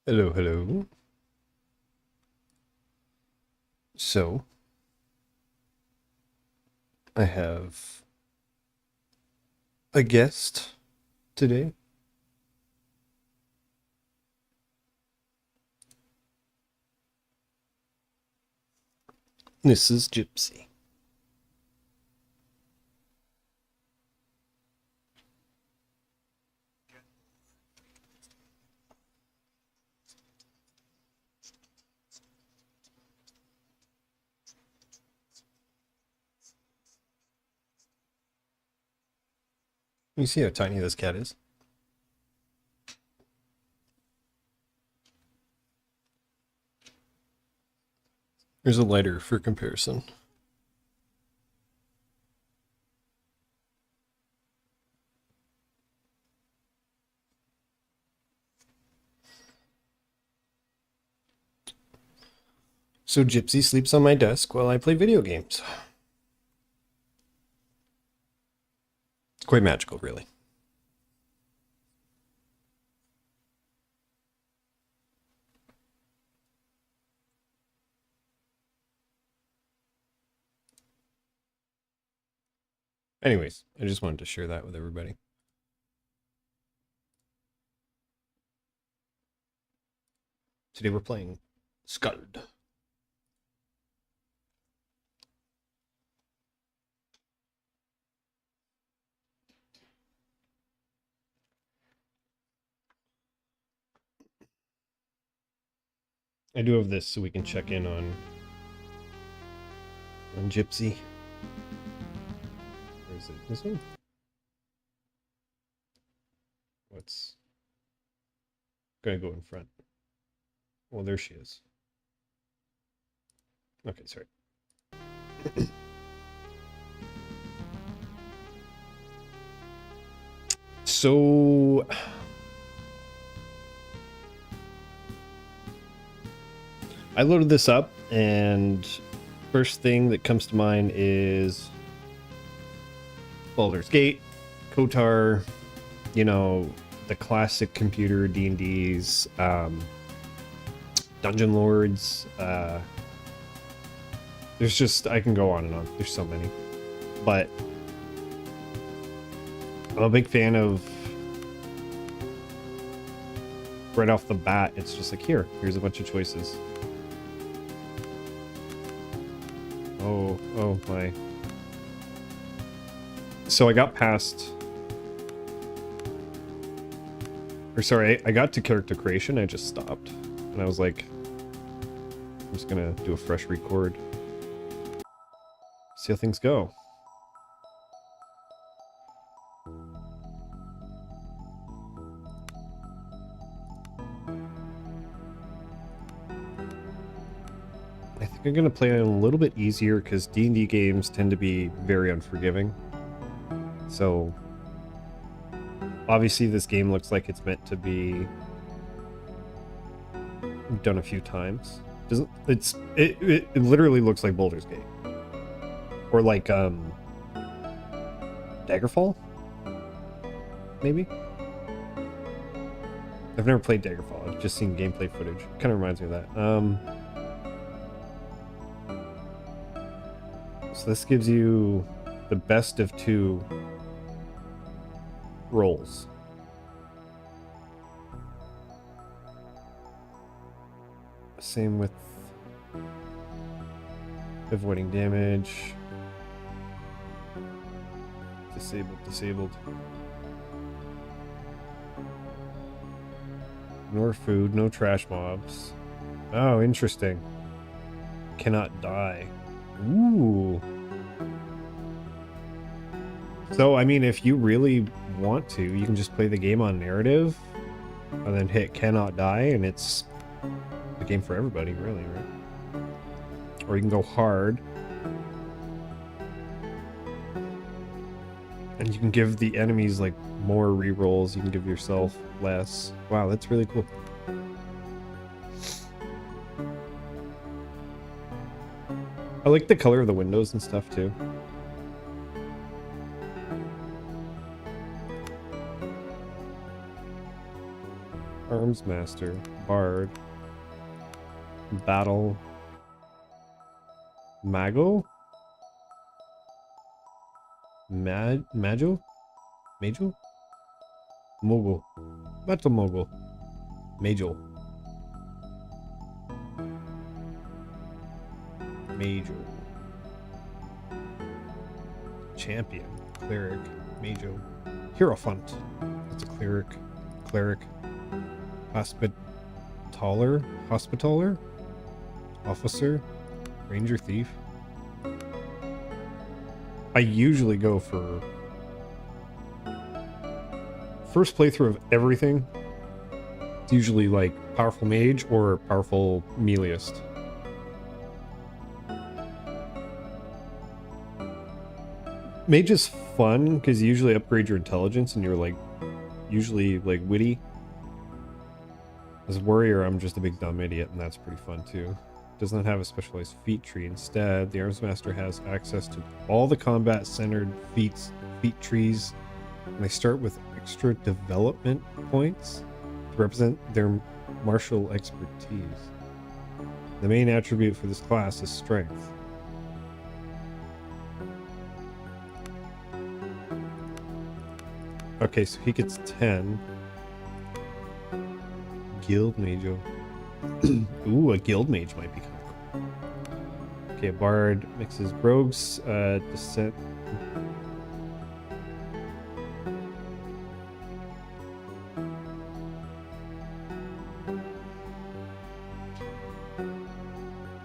Hello, hello. So, I have a guest today. This is Gypsy. You see how tiny this cat is? Here's a lighter for comparison. So Gypsy sleeps on my desk while I play video games. It's quite magical, really. Anyways, I just wanted to share that with everybody. Today we're playing SKALD. I do have this so we can check in on Gypsy. Where is it? This one? What's gonna go in front? Well, there she is. Okay, sorry. So I loaded this up, and first thing that comes to mind is Baldur's Gate, Kotar, you know, the classic computer D&Ds, Dungeon Lords. There's just, I can go on and on. There's so many. But I'm a big fan of, right off the bat, it's just like, here's a bunch of choices. Oh my. So I got past, or sorry, I got to character creation, I just stopped. And I was like, I'm just gonna do a fresh record. See how things go. I think I'm gonna play it a little bit easier because D&D games tend to be very unforgiving. So obviously this game looks like it's meant to be done a few times. Doesn't it literally looks like Baldur's Gate. Or like Daggerfall? Maybe? I've never played Daggerfall, I've just seen gameplay footage. Kind of reminds me of that. So this gives you the best of two rolls. Same with avoiding damage. Disabled. Ignore food, no trash mobs. Oh, interesting. Cannot die. Ooh. So, I mean, if you really want to, you can just play the game on narrative and then hit cannot die, and it's the game for everybody, really, right? Or you can go hard. And you can give the enemies, like, more rerolls. You can give yourself less. Wow, that's really cool. I like the color of the windows and stuff, too. Arms Master, Bard, Battle, Mago, Majo, Mogul, Battle Mogul, Major, Champion, Cleric, Major, Hierophant. That's a Cleric, Hospitaller, Officer, Ranger, Thief. I usually go for first playthrough of everything. It's usually like powerful mage or powerful meleeist. Mage is fun because you usually upgrade your intelligence and you're like usually like witty. As a warrior, I'm just a big dumb idiot, and that's pretty fun too. Does not have a specialized feat tree. Instead, the Arms Master has access to all the combat-centered feat trees, and they start with extra development points to represent their martial expertise. The main attribute for this class is strength. Okay, so he gets 10. Guild Mage. Ooh, a Guild Mage might be kind of cool. Okay, Bard mixes Rogues, Descent.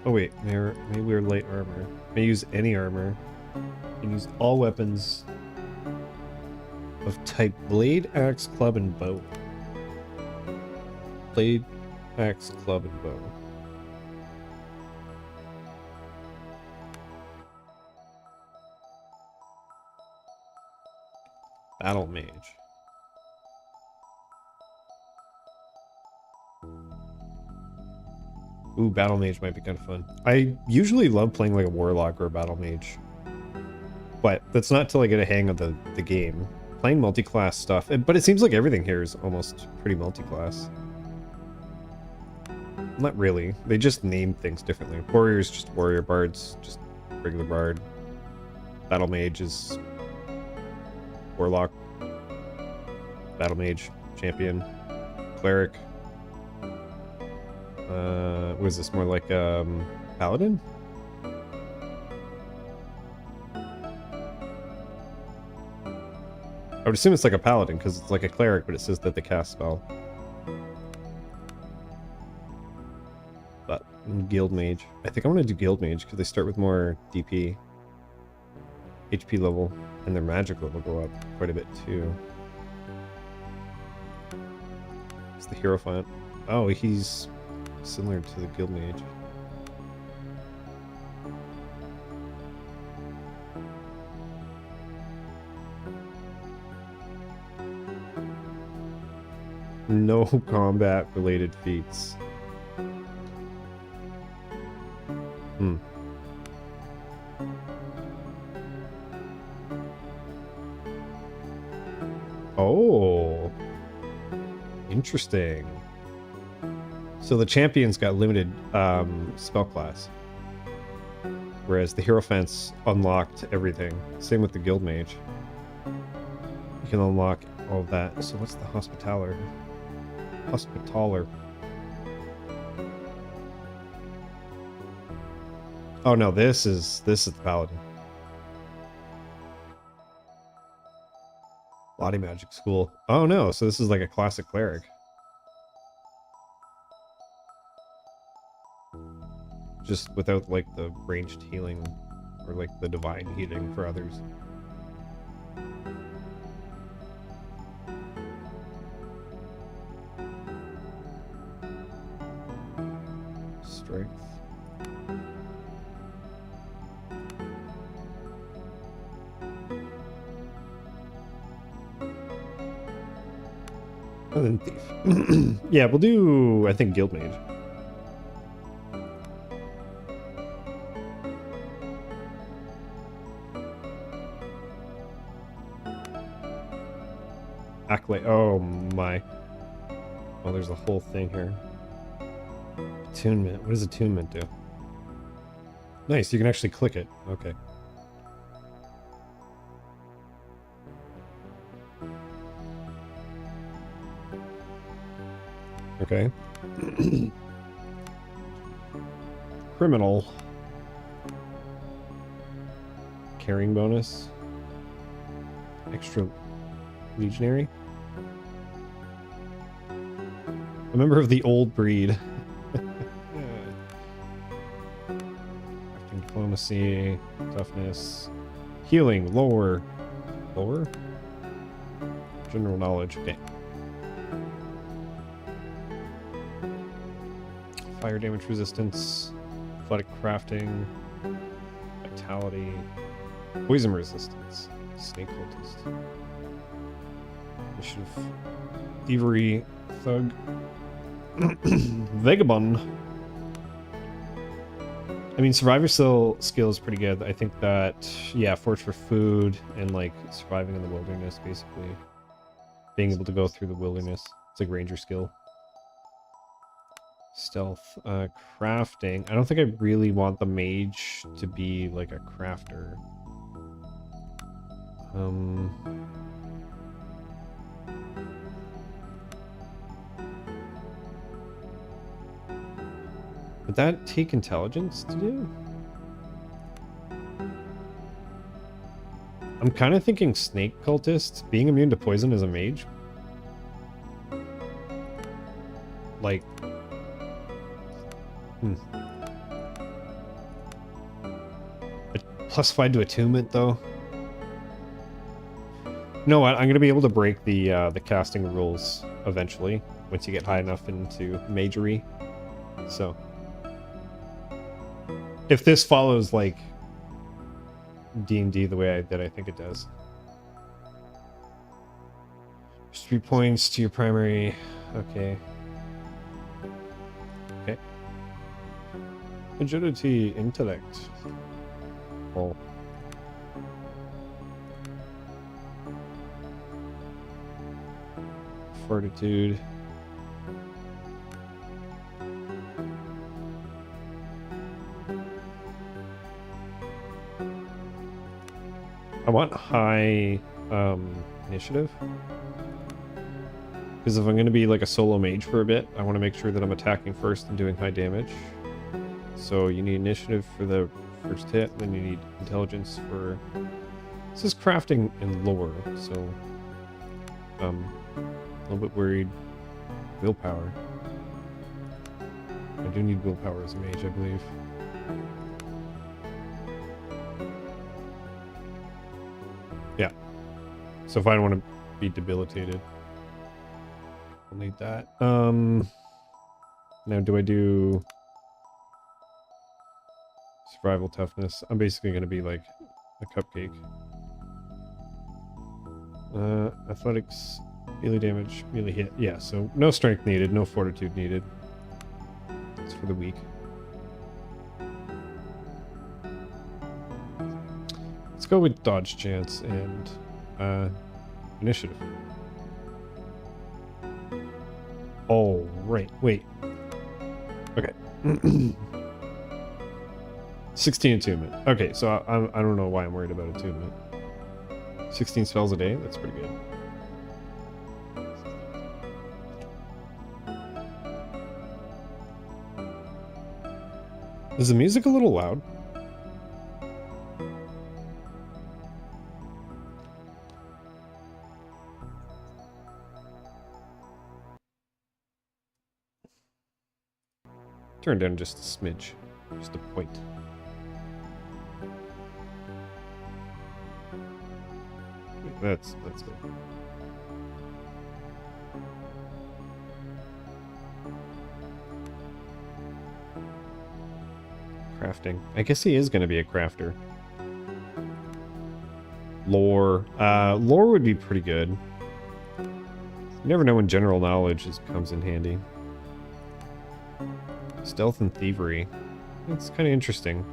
Oh wait, maybe we're light armor. May use any armor. You can use all weapons of type blade, axe, club, and bow. Blade, axe, club, and bow. Battle Mage. Ooh, Battle Mage might be kind of fun. I usually love playing like a Warlock or a Battle Mage. But that's not till I get a hang of the game. Playing multi-class stuff, but it seems like everything here is almost pretty multi-class. Not really. They just name things differently. Warrior's just warrior, Bard's just regular Bard. Battle Mage is Warlock. Battle Mage, Champion, Cleric. What is this, more like Paladin? I would assume it's like a Paladin, because it's like a Cleric, but it says that they cast spell. But, Guild Mage. I think I want to do Guild Mage, because they start with more DP. HP level, and their magic level go up quite a bit, too. It's the Hierophant. Oh, he's similar to the Guild Mage. No combat related feats. Oh, interesting. So the champions got limited spell class, whereas the Hierophants unlocked everything. Same with the Guild Mage. You can unlock all of that. So what's the Hospitaller? Oh no, this is the Paladin. Body Magic School. Oh no, so this is like a classic Cleric. Just without like the ranged healing or like the divine healing for others. Strength. And then Thief. Yeah, we'll do, I think, Guild Mage. Acolyte. Oh my. Oh, there's a whole thing here. Attunement. What does attunement do? Nice, you can actually click it. Okay. Okay. Criminal. Carrying bonus. Extra legionary. A member of the old breed. Crafting diplomacy, toughness, healing, lore. Lore? General knowledge. Okay. Fire damage resistance, athletic crafting, vitality, poison resistance, snake cultist, initiative, thievery, thug, vagabond. I mean, survivor skill is pretty good. I think that, yeah, forage for food and like surviving in the wilderness, basically. Being able to go through the wilderness. It's like ranger skill. Stealth, crafting. I don't think I really want the mage to be like a crafter. Would that take intelligence to do? I'm kind of thinking snake cultist. Being immune to poison as a mage. Like... +5 to attunement, though. You know what? I'm going to be able to break the casting rules eventually, once you get high enough into magery. So, if this follows like D&D the way that I think it does. There's 3 points to your primary. Okay. Okay. Agility, intellect. Oh. Fortitude. I want high initiative. Because if I'm going to be like a solo mage for a bit, I want to make sure that I'm attacking first and doing high damage. So you need initiative for the first hit, then you need intelligence for... This is crafting and lore, so... a little bit worried. Willpower. I do need willpower as a mage, I believe. Yeah. So if I don't want to be debilitated, I'll need that. Now do I do survival toughness? I'm basically going to be like a cupcake. Athletics, melee damage, melee hit. Yeah, so no strength needed, no fortitude needed. It's for the weak. Let's go with dodge chance and initiative. Oh, right. Wait. Okay. 16 attunement. Okay, so I don't know why I'm worried about attunement. 16 spells a day? That's pretty good. Is the music a little loud? Turn down just a smidge. Just a point. That's good. Crafting. I guess he is going to be a crafter. Lore. Lore would be pretty good. You never know when general knowledge comes in handy. Stealth and thievery. That's kind of interesting.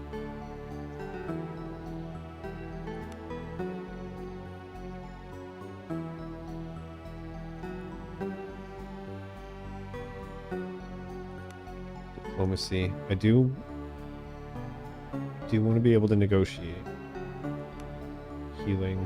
diplomacy. I do want to be able to negotiate. Healing.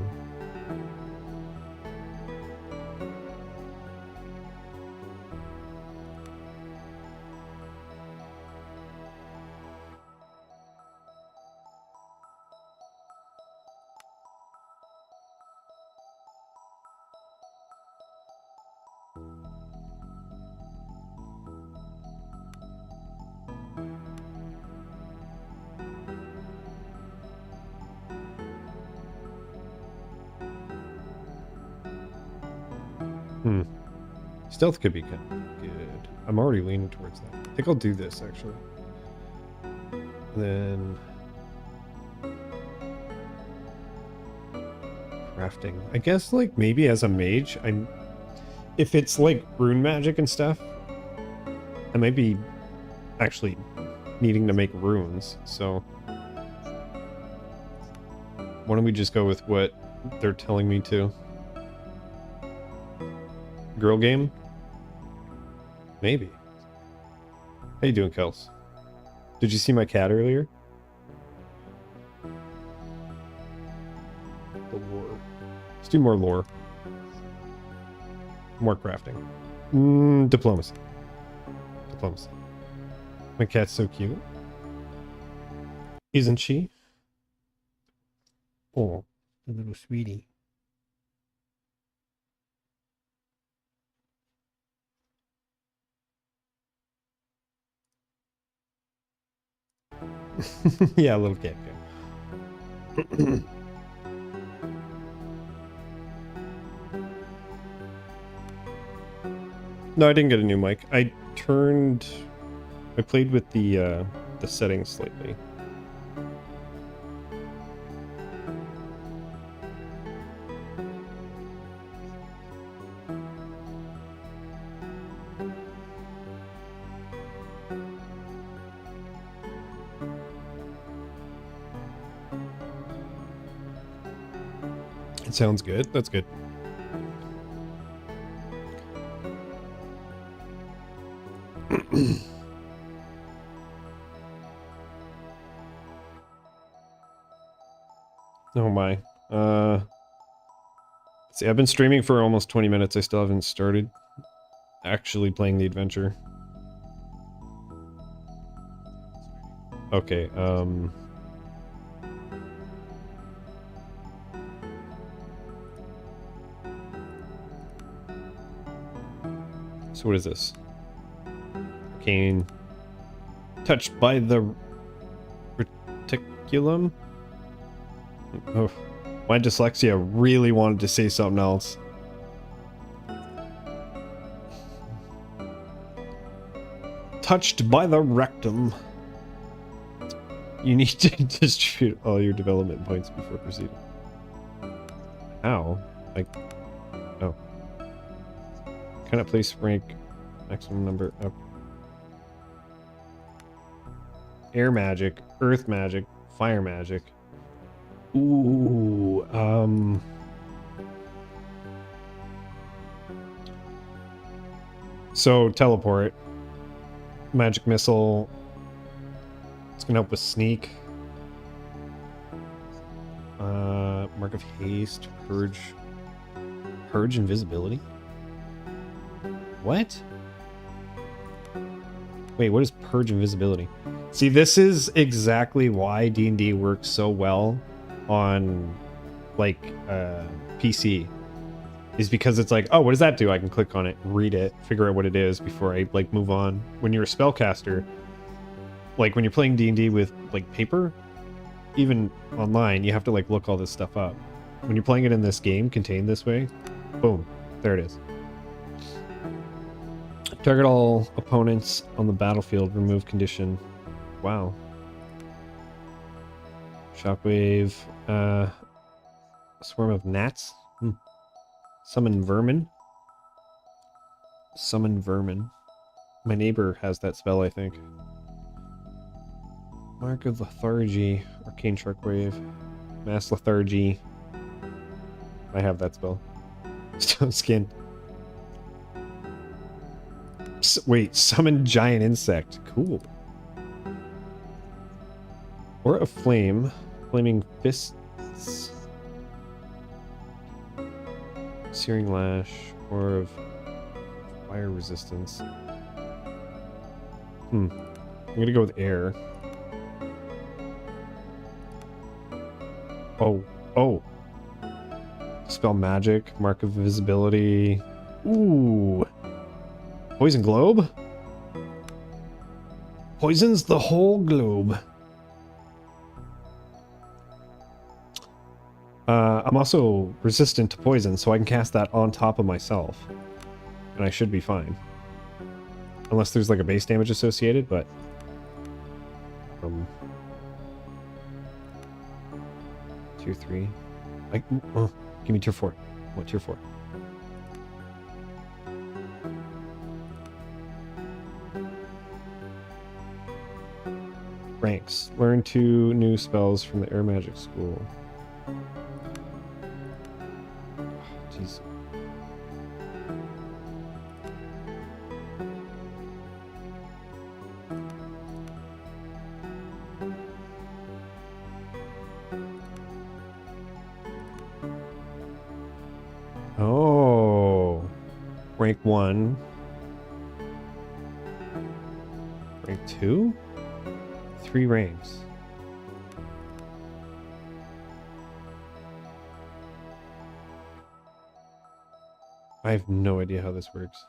Stealth could be kind of good. I'm already leaning towards that. I think I'll do this, actually. Then... crafting. I guess, like, maybe as a mage, if it's, like, rune magic and stuff, I might be actually needing to make runes, so... why don't we just go with what they're telling me to? Girl game? Maybe. How you doing, Kels? Did you see my cat earlier? The lore. Let's do more lore. More crafting. Diplomacy. Diplomacy. My cat's so cute. Isn't she? Oh, the little sweetie. Yeah, a little cat. No, I didn't get a new mic. I played with the settings slightly. It sounds good. That's good. Oh my. See, I've been streaming for almost 20 minutes. I still haven't started actually playing the adventure. Okay, so what is this? Arcane. Touched by the reticulum? Oh, my dyslexia really wanted to say something else. Touched by the rectum. You need to distribute all your development points before proceeding. How? Like, oh. Kind of place rank maximum number up. Air magic, earth magic, fire magic. Ooh, so teleport, magic missile. It's gonna help with sneak. Mark of haste, purge invisibility. What? Wait, what is purge invisibility? See, this is exactly why D&D works so well on, like, PC. Is because it's like, oh, what does that do? I can click on it, read it, figure out what it is before I, like, move on. When you're a spellcaster, like, when you're playing D&D with, like, paper, even online, you have to, like, look all this stuff up. When you're playing it in this game, contained this way, boom, there it is. Target all opponents on the battlefield, remove condition. Wow. Shockwave. Swarm of gnats. Summon vermin. Summon vermin. My neighbor has that spell, I think. Mark of lethargy. Arcane shockwave. Mass lethargy. I have that spell. Stone skin. Wait, summon giant insect. Cool. Or a flame. Flaming fists. Searing lash. Or of fire resistance. I'm gonna go with air. Oh. Spell magic. Mark of invisibility. Ooh. Poison globe? Poisons the whole globe. I'm also resistant to poison, so I can cast that on top of myself. And I should be fine. Unless there's like a base damage associated, but... 2, 3... give me tier 4. What tier 4? Ranks. Learn 2 new spells from the Air Magic School. Jeez. Oh. Rank 1. Rank 2? 3 ranks. I have no idea how this works.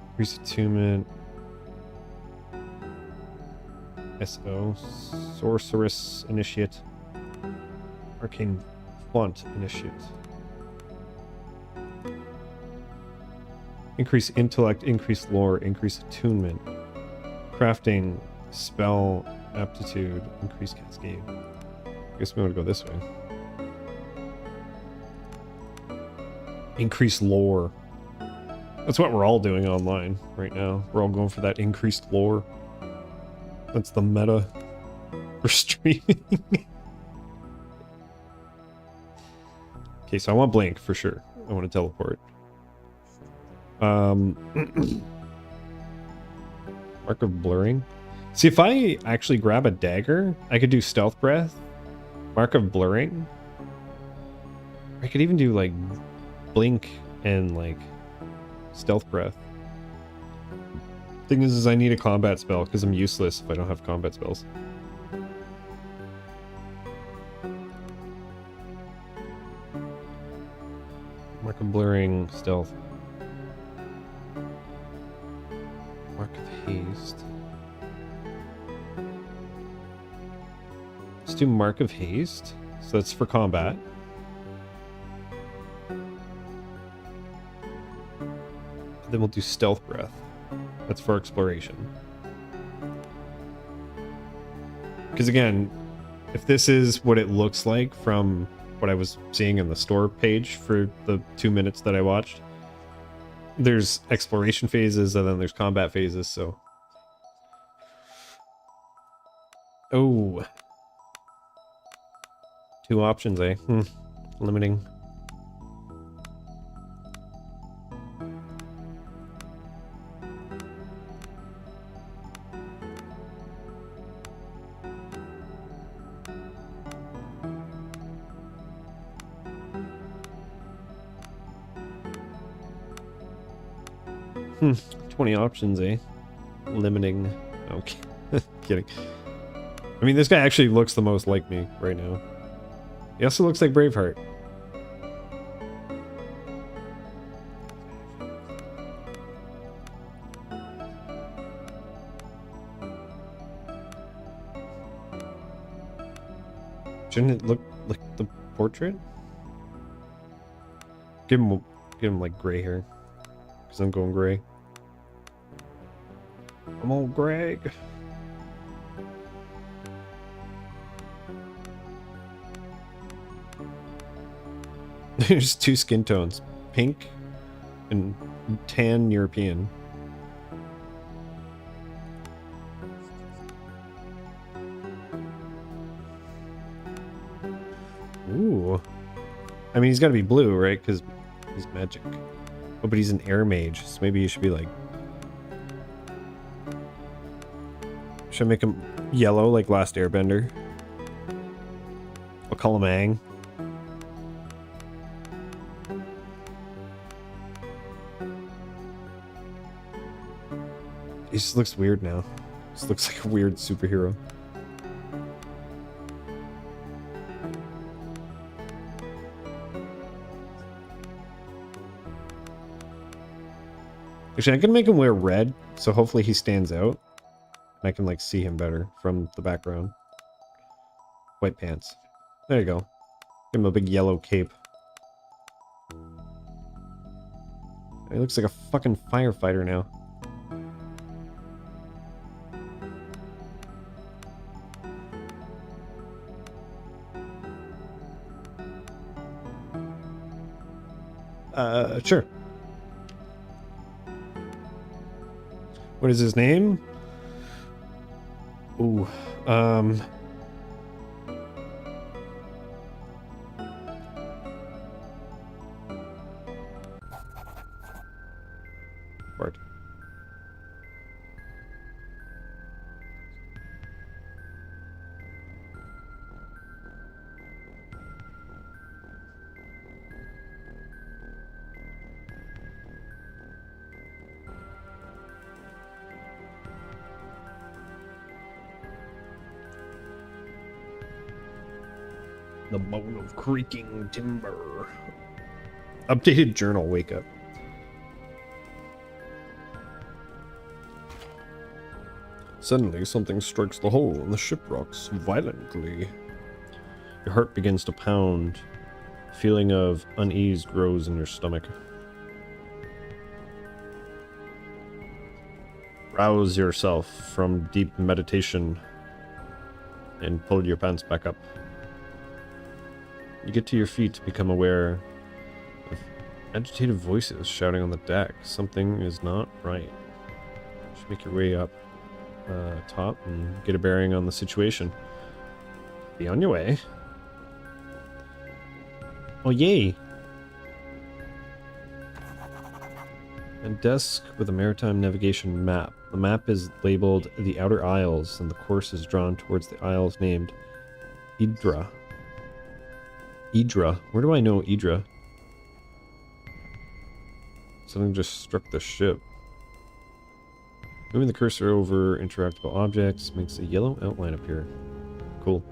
Increase attunement. SO. Sorceress Initiate. Arcane Font Initiate. Increase intellect, increase lore, increase attunement. Crafting, spell aptitude, increase cascade. I guess we want to go this way. Increase lore. That's what we're all doing online right now. We're all going for that increased lore. That's the meta for streaming. Okay, so I want blink for sure. I want to teleport. Mark of blurring. See, if I actually grab a dagger, I could do stealth breath, mark of blurring. I could even do like blink and like stealth breath. Thing is I need a combat spell because I'm useless if I don't have combat spells. Mark of blurring, stealth. Mark of haste. Let's do mark of haste. So that's for combat. Then we'll do stealth breath. That's for exploration. Because again, if this is what it looks like from what I was seeing in the store page for the 2 minutes that I watched, there's exploration phases and then there's combat phases, so... Oh. 2 options, eh? Limiting. Hmm, 20 options, eh? Limiting. Okay. Kidding. I mean, this guy actually looks the most like me right now. He also looks like Braveheart. Shouldn't it look like the portrait? Give him like gray hair. Because I'm going gray. I'm on Greg. There's 2 skin tones. Pink and tan European. Ooh. I mean, he's got to be blue, right? Because he's magic. Oh, but he's an air mage, so maybe you should be like... Should I make him yellow like Last Airbender? I'll call him Aang. He just looks weird now. Just looks like a weird superhero. Actually, I can make him wear red, so hopefully he stands out. And I can, like, see him better from the background. White pants. There you go. Give him a big yellow cape. He looks like a fucking firefighter now. Sure. What is his name? Ooh, Bart. The bone of creaking timber. Updated journal, wake up. Suddenly, something strikes the hole and the ship rocks violently. Your heart begins to pound. A feeling of unease grows in your stomach. Rouse yourself from deep meditation and pull your pants back up. You get to your feet to become aware of agitated voices shouting on the deck. Something is not right. You should make your way up top and get a bearing on the situation. Be on your way. Oh, yay! A desk with a maritime navigation map. The map is labeled the Outer Isles, and the course is drawn towards the isles named Idra. Idra. Where do I know Idra? Something just struck the ship. Moving the cursor over interactable objects makes a yellow outline appear. Cool.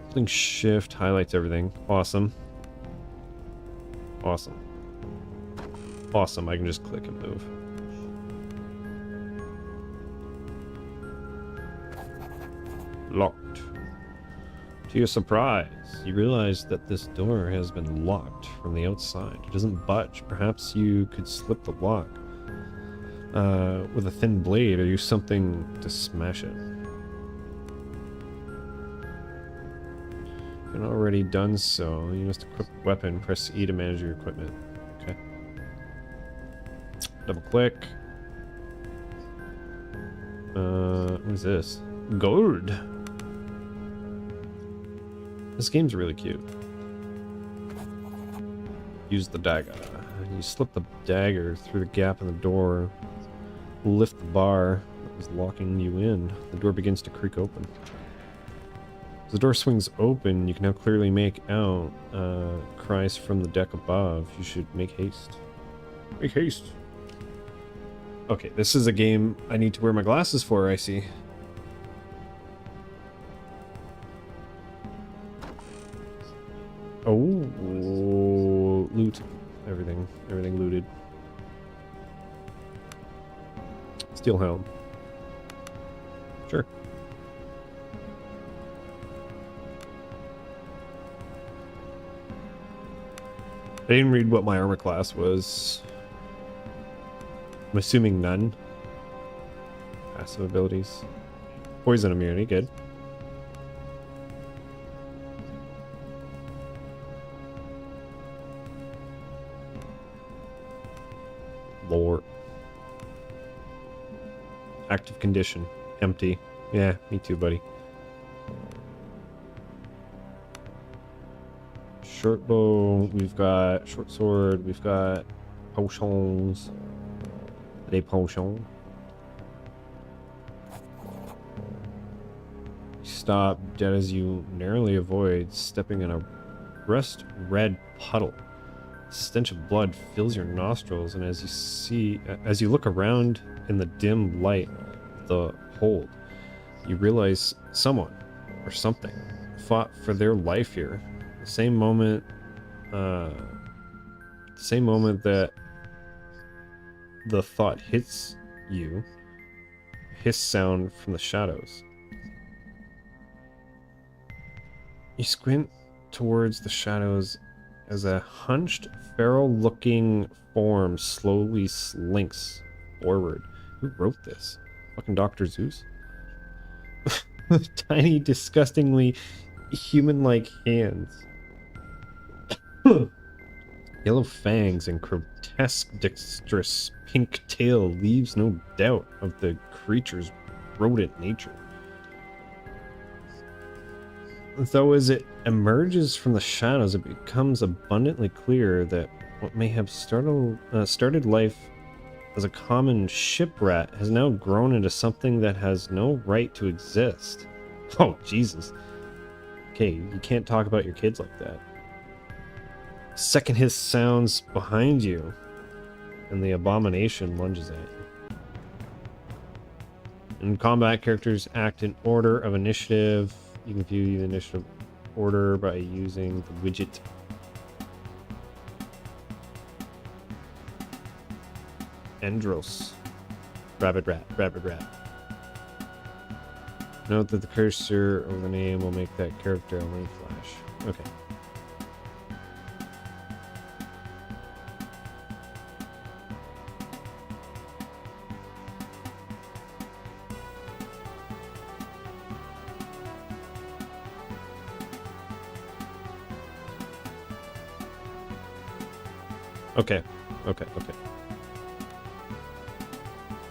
Holding shift highlights everything. Awesome. Awesome. Awesome. I can just click and move. Locked. To your surprise, you realize that this door has been locked from the outside. It doesn't budge. Perhaps you could slip the lock with a thin blade or use something to smash it. If you've not already done so, you must equip a weapon. Press E to manage your equipment. Okay. Double click. What is this? Gold! This game's really cute. Use the dagger. You slip the dagger through the gap in the door. Lift the bar that was locking you in. The door begins to creak open. As the door swings open, you can now clearly make out cries from the deck above. You should make haste. Make haste! Okay, this is a game I need to wear my glasses for, I see. Oh, loot. Everything looted. Steel helm. Sure. I didn't read what my armor class was. I'm assuming none. Passive abilities. Poison immunity, good. Lore. Active condition. Empty. Yeah, me too, buddy. Short bow, we've got short sword, we've got potions. Les potions. Stop dead as you narrowly avoid stepping in a rust red puddle. The stench of blood fills your nostrils, and as you look around in the dim light of the hold, you realize someone or something fought for their life here. The same moment that the thought hits you, hiss sound from the shadows. You squint towards the shadows as a hunched, feral-looking form slowly slinks forward. Who wrote this? Fucking Dr. Zeus? Tiny, disgustingly human-like hands. Yellow fangs and grotesque, dexterous pink tail leaves no doubt of the creature's rodent nature. Though as it emerges from the shadows, it becomes abundantly clear that what may have started life as a common ship rat has now grown into something that has no right to exist. Oh, Jesus. Okay, you can't talk about your kids like that. Second hiss sounds behind you, and the abomination lunges at you. And combat characters act in order of initiative. You can view the initiative order by using the widget. Andros. Rabbit rat, rabbit rat. Note that the cursor over the name will make that character a link flash. Okay. Okay.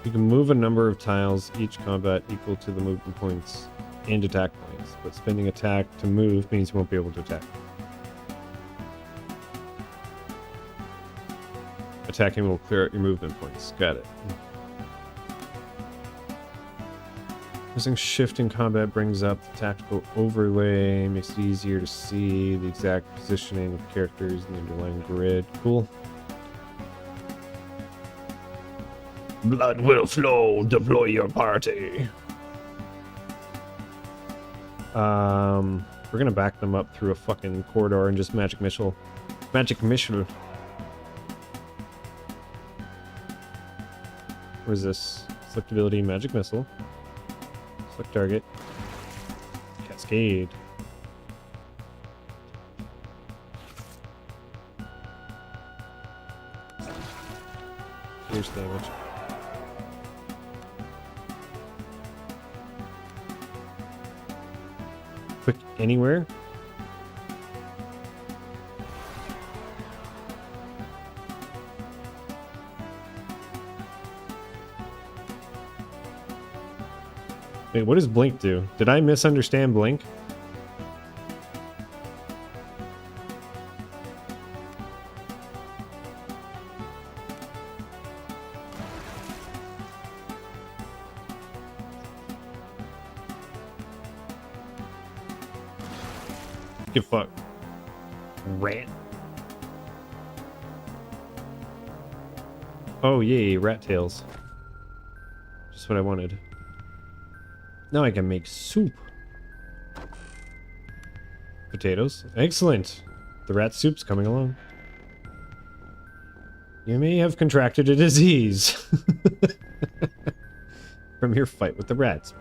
You can move a number of tiles, each combat equal to the movement points and attack points, but spending attack to move means you won't be able to attack. Attacking will clear out your movement points. Got it. Using shift in combat brings up the tactical overlay, makes it easier to see the exact positioning of characters in the underlying grid. Cool. Blood will flow. Deploy your party. We're gonna back them up through a fucking corridor and just magic missile. Magic missile. What is this? Select ability, magic missile. Select target. Cascade. Pierce damage. Quick anywhere. Wait, what does Blink do? Did I misunderstand Blink? Give fuck. Rat. Oh yay, rat tails. Just what I wanted. Now I can make soup. Potatoes. Excellent. The rat soup's coming along. You may have contracted a disease from your fight with the rats.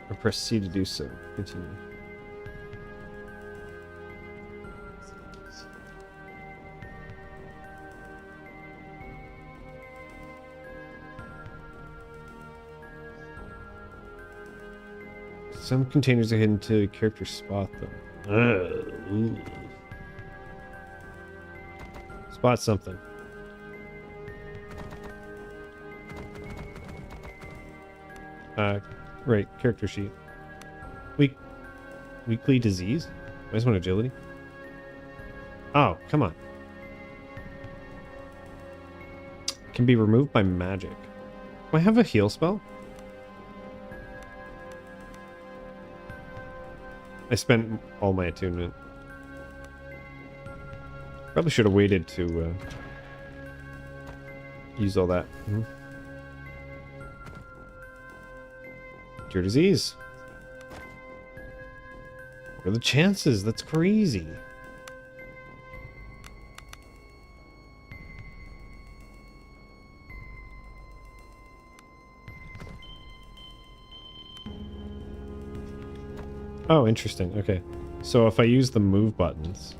Or press C to do so. Continue. Some containers are hidden to character spot them. Spot something. Right, character sheet. Weekly disease? I just want agility. Oh, come on. Can be removed by magic. Do I have a heal spell? I spent all my attunement. Probably should have waited to use all that. Cure disease. What are the chances? That's crazy. Oh, interesting. Okay. So if I use the move buttons,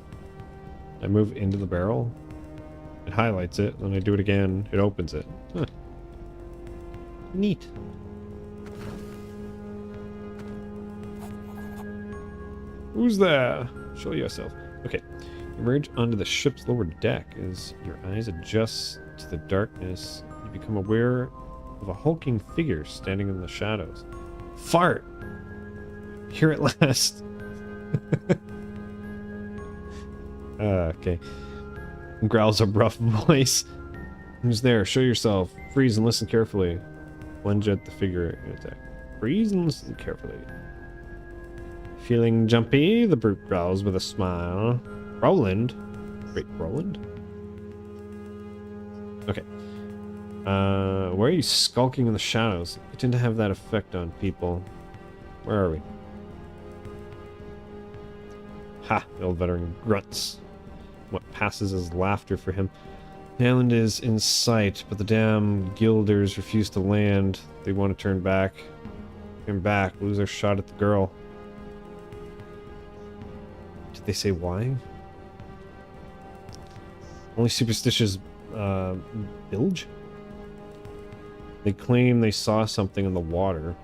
I move into the barrel, it highlights it, and I do it again, it opens it. Huh. Neat. Who's there? Show yourself. Okay. Emerge onto the ship's lower deck. As your eyes adjust to the darkness, you become aware of a hulking figure standing in the shadows. Fart! Here at last. Okay. Growls a rough voice. Who's there? Show yourself. Freeze and listen carefully. Lunge at the figure and attack. Freeze and listen carefully. Feeling jumpy? The brute growls with a smile. Roland? Wait, Roland? Okay. Why are you skulking in the shadows? You tend to have that effect on people. Where are we? Ha! The old veteran grunts. What passes as laughter for him. The island is in sight, but the damn guilders refuse to land. They want to turn back. Turn back, lose their shot at the girl. Did they say why? Only superstitious bilge? They claim they saw something in the water.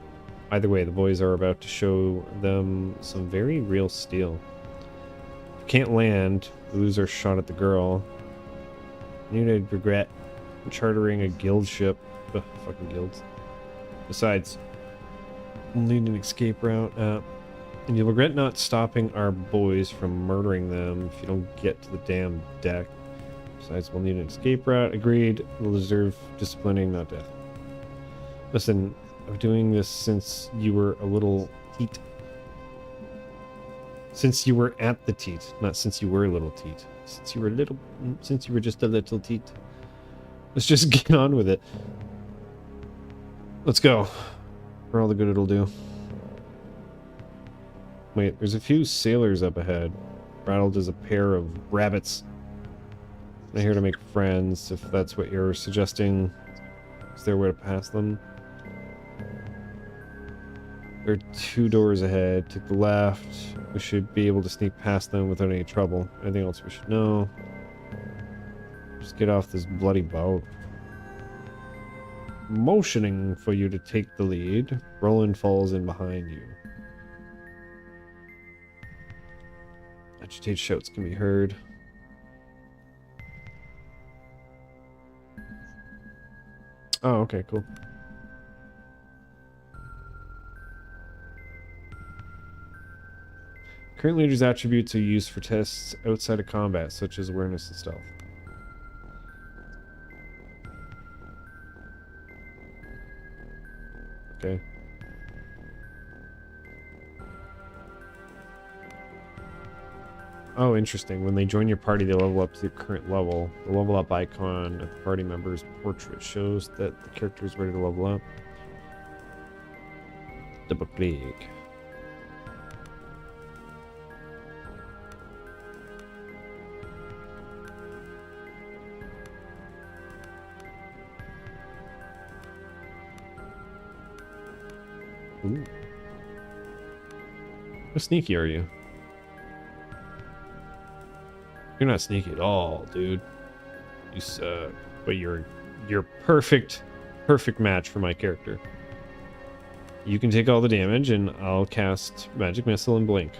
Either way, the boys are about to show them some very real steel. If we can't land, we lose our shot at the girl. I knew I'd regret chartering a guild ship. Ugh, fucking guilds. Besides, we'll need an escape route. And you'll regret not stopping our boys from murdering them if you don't get to the damn deck. Besides, we'll need an escape route. Agreed. We'll deserve disciplining, not death. Listen, I'm doing this since you were a little teat. Since you were at the teat, not since you were a little teat. Since you were just a little teat. Let's just get on with it. Let's go. For all the good it'll do. Wait, there's a few sailors up ahead. Rattled as a pair of rabbits. I'm here to make friends, if that's what you're suggesting. Is there a way to pass them? There are 2 doors ahead. Take the left. We should be able to sneak past them without any trouble. Anything else we should know? Just get off this bloody boat. Motioning for you to take the lead. Roland falls in behind you. Agitated shouts can be heard. Oh, okay, cool. Current leader's attributes are used for tests outside of combat, such as awareness and stealth. Okay. Oh, interesting. When they join your party, they level up to the current level. The level up icon at the party member's portrait shows that the character is ready to level up. Double click. Ooh. How sneaky are you? You're not sneaky at all, dude. You suck. But you're perfect match for my character. You can take all the damage, and I'll cast Magic Missile and Blink.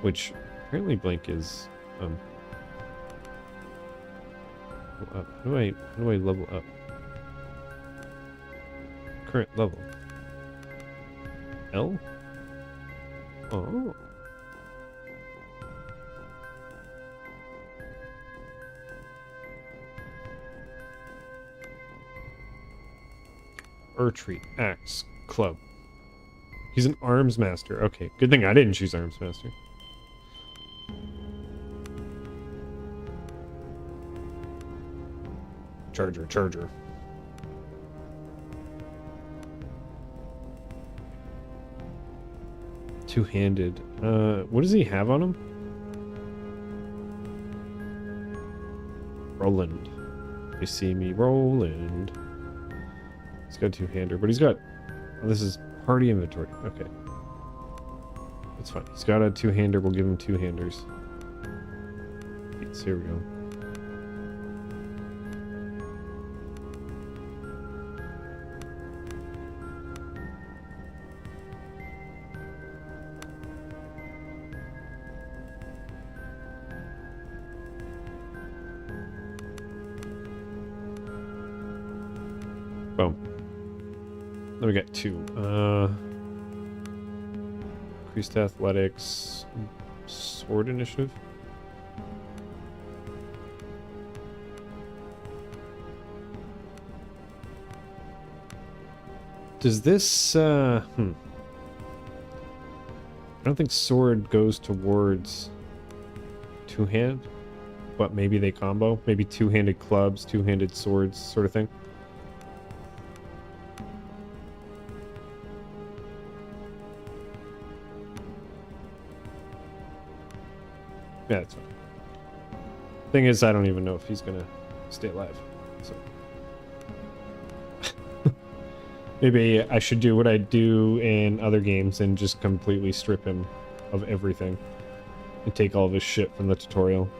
Which, apparently Blink is, How do I level up? Current level. L? Oh. Archery, axe, club. He's an arms master. Okay, good thing I didn't choose arms master. Charger, charger. Two-handed. What does he have on him? Roland. You see me, Roland. He's got a two-hander, but he's got... Oh, this is party inventory. Okay. That's fine. He's got a two-hander. We'll give him two-handers. Yes, here we go. Boom. Then we got two. Increased athletics. Sword initiative. Does this, I don't think sword goes towards two-hand, but maybe they combo. Maybe two-handed clubs, two-handed swords, sort of thing. Yeah, that's fine. Thing is, I don't even know if he's gonna stay alive. So maybe I should do what I do in other games and just completely strip him of everything and take all of his shit from the tutorial.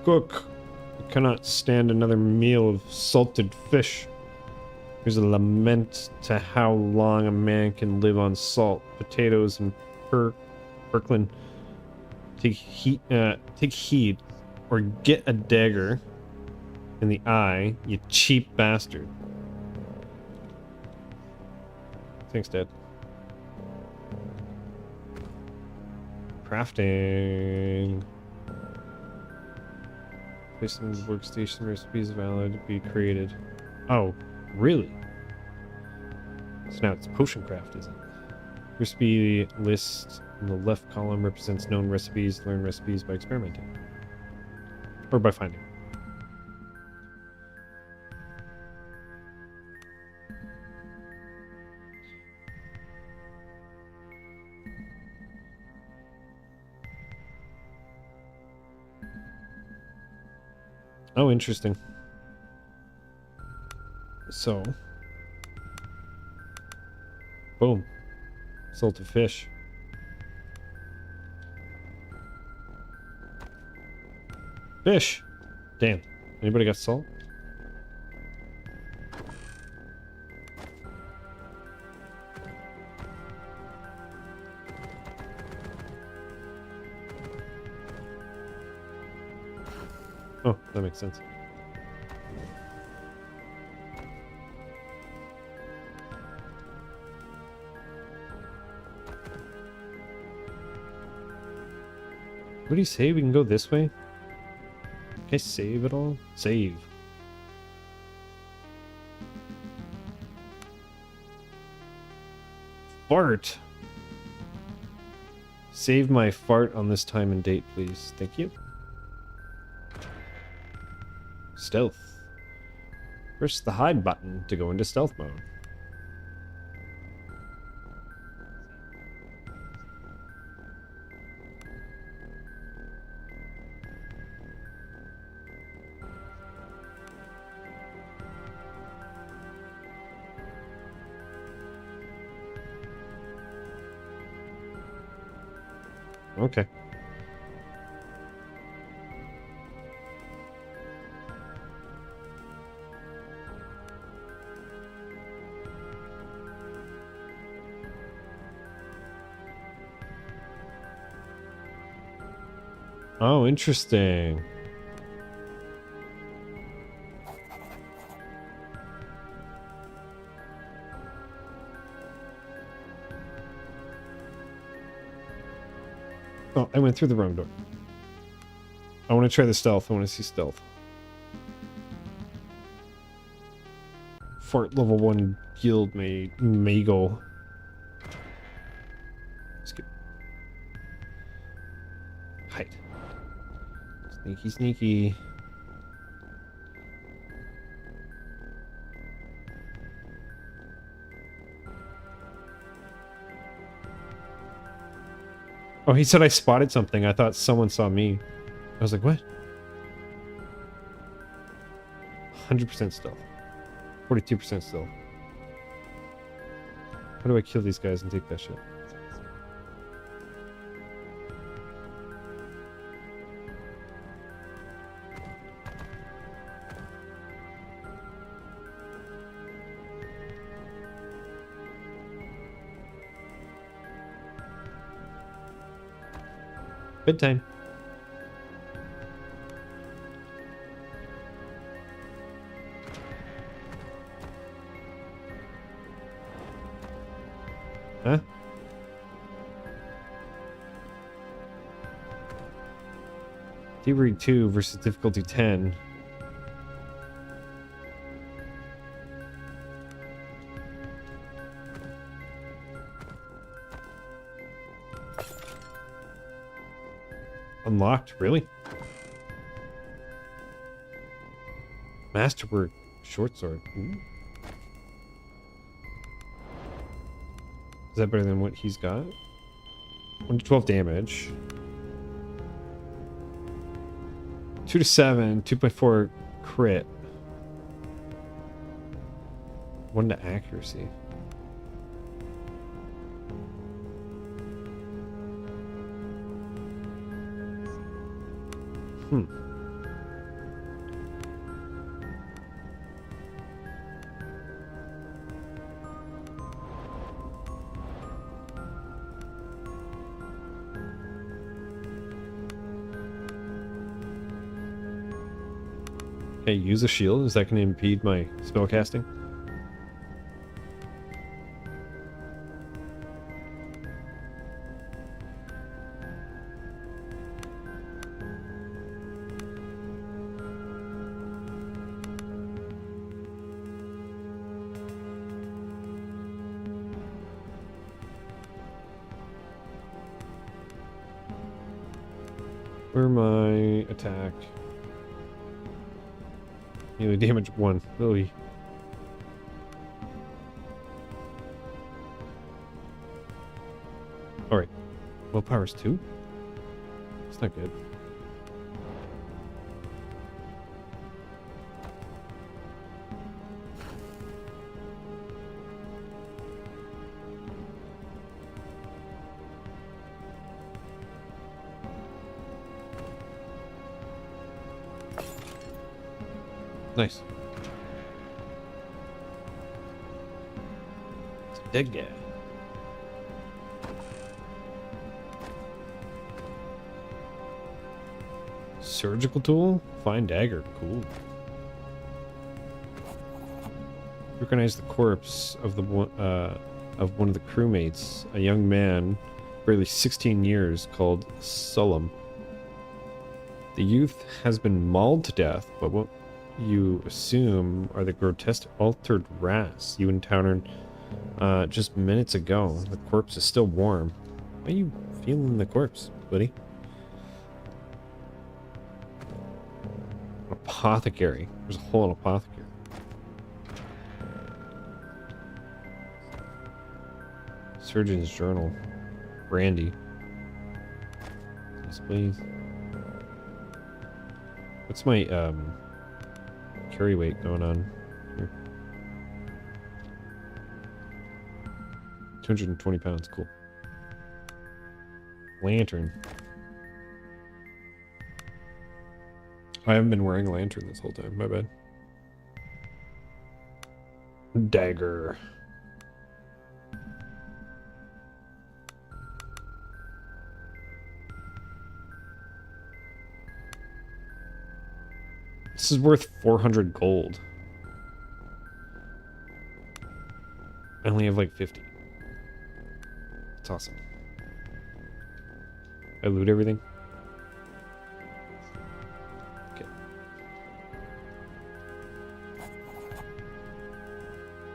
Cook. I cannot stand another meal of salted fish. There's a lament to how long a man can live on salt, potatoes, and Kirkland. Take heed, or get a dagger in the eye, you cheap bastard. Thanks, Dad. Crafting. Place in the workstation. Recipes valid to be created. Oh, really? So now it's potion craft, isn't it? Recipe list in the left column represents known recipes. Learn recipes by experimenting. Or by finding. Oh, interesting. So. Boom. Salted fish. Fish! Damn. Anybody got salt? Oh, that makes sense. What do you say? We can go this way? Can I save it all? Save. Fart! Save my fart on this time and date, please. Thank you. Stealth. Press the hide button to go into stealth mode. Okay. Oh, interesting. Oh, I went through the wrong door. I want to try the stealth. I want to see stealth. Fort level 1 guild Mago. Skip. Hide. Sneaky, sneaky. Oh, he said I spotted something. I thought someone saw me. I was like, what? 100% stealth. 42% stealth. How do I kill these guys and take that shit? Bedtime. Huh? Thievery 2 versus difficulty 10. Unlocked? Really? Masterwork short sword. Ooh. Is that better than what he's got? 1 to 12 damage. 2 to 7, 2.4 crit. 1 to accuracy. Okay, use a shield. Is that going to impede my spell casting? Where my attack? Melee damage 1. Really? Alright. Willpower's 2? It's not good. Nice. It's a dead guy. Surgical tool? Fine dagger. Cool. Recognize the corpse of the one of the crewmates, a young man, barely 16 years, called Sullum. The youth has been mauled to death, but what you assume are the grotesque altered rats you encountered just minutes ago. The corpse is still warm. Why are you feeling the corpse, buddy? Apothecary. There's a whole apothecary. Surgeon's journal. Brandy. Yes, please. What's my carry weight going on here? 220 pounds. Cool. Lantern. I haven't been wearing a lantern this whole time. My bad. Dagger. This is worth 400 gold. I only have like 50. It's awesome. I loot everything. Okay.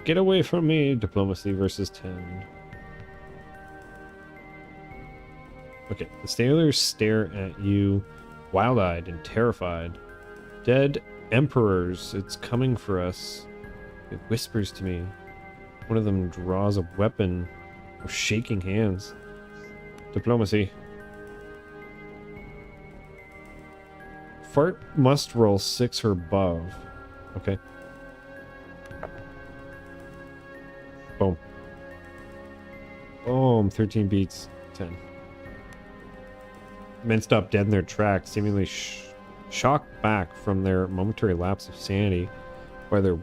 Get away from me. Diplomacy versus 10. Okay. The sailors stare at you, wild-eyed and terrified. Dead emperors, it's coming for us. It whispers to me. One of them draws a weapon. We're shaking hands. Diplomacy. Fart must roll 6 or above. Okay. Boom. Boom. 13 beats. 10. Men stop dead in their tracks, seemingly shocked back from their momentary lapse of sanity by your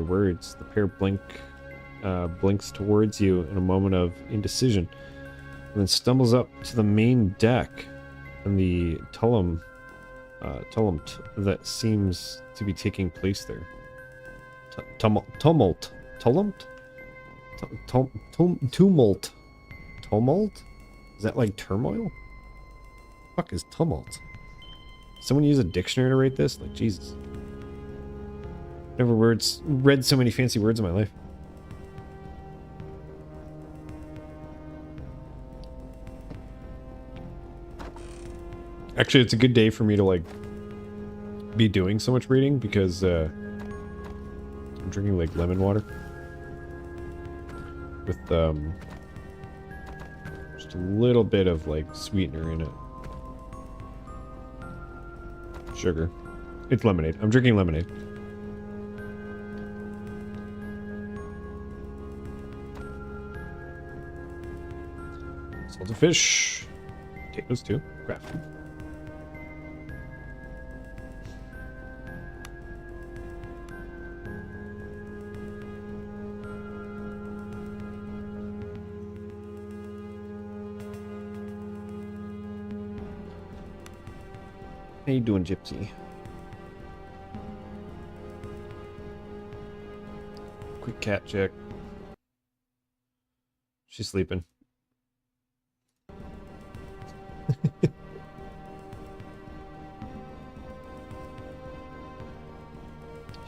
words. The pair blinks towards you in a moment of indecision, and then stumbles up to the main deck and the tumult that seems to be taking place there. Tumult. Is that like turmoil? Fuck is tumult? Someone use a dictionary to rate this? Like, Jesus. Never read so many fancy words in my life. Actually, it's a good day for me to, like, be doing so much reading because, I'm drinking, like, lemon water. With, just a little bit of, like, sweetener in it. Sugar. It's lemonade. I'm drinking lemonade. Salted fish. Potatoes too. Craft. How you doing, Gypsy? Quick cat check. She's sleeping.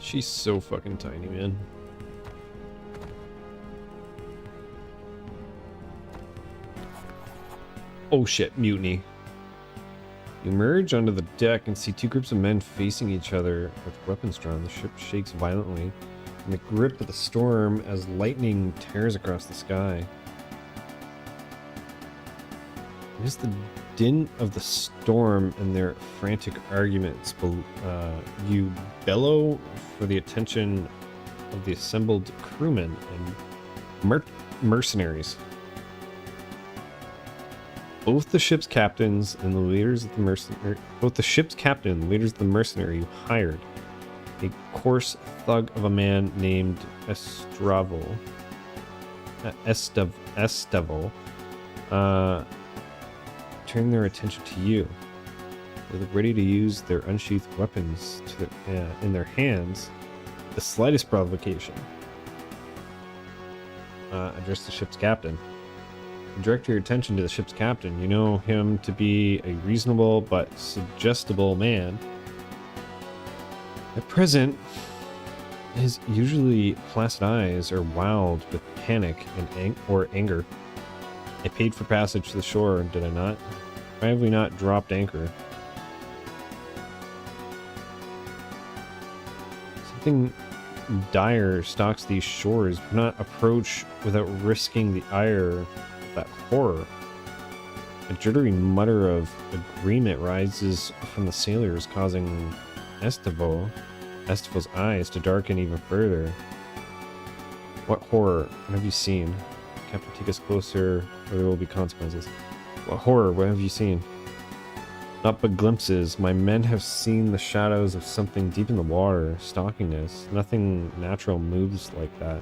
She's so fucking tiny, man. Oh shit, mutiny. You emerge onto the deck and see two groups of men facing each other with weapons drawn. The ship shakes violently in the grip of the storm as lightning tears across the sky. It is the din of the storm and their frantic arguments. You bellow for the attention of the assembled crewmen and mercenaries. Both the ship's captains and the leaders of the mercenary you hired, a coarse thug of a man named Estevo, turn their attention to you. They're ready to use their unsheathed weapons in their hands. The slightest provocation. Address the ship's captain. Direct your attention to the ship's captain. You know him to be a reasonable but suggestible man. At present, his usually placid eyes are wild with panic and anger. I paid for passage to the shore, did I not? Why have we not dropped anchor? Something dire stalks these shores. Do not approach without risking the ire of that horror. A jittery mutter of agreement rises from the sailors, causing Estevo's eyes to darken even further. What horror? What have you seen? Captain, take us closer, or there will be consequences. What horror? What have you seen? Not but glimpses. My men have seen the shadows of something deep in the water, stalking us. Nothing natural moves like that.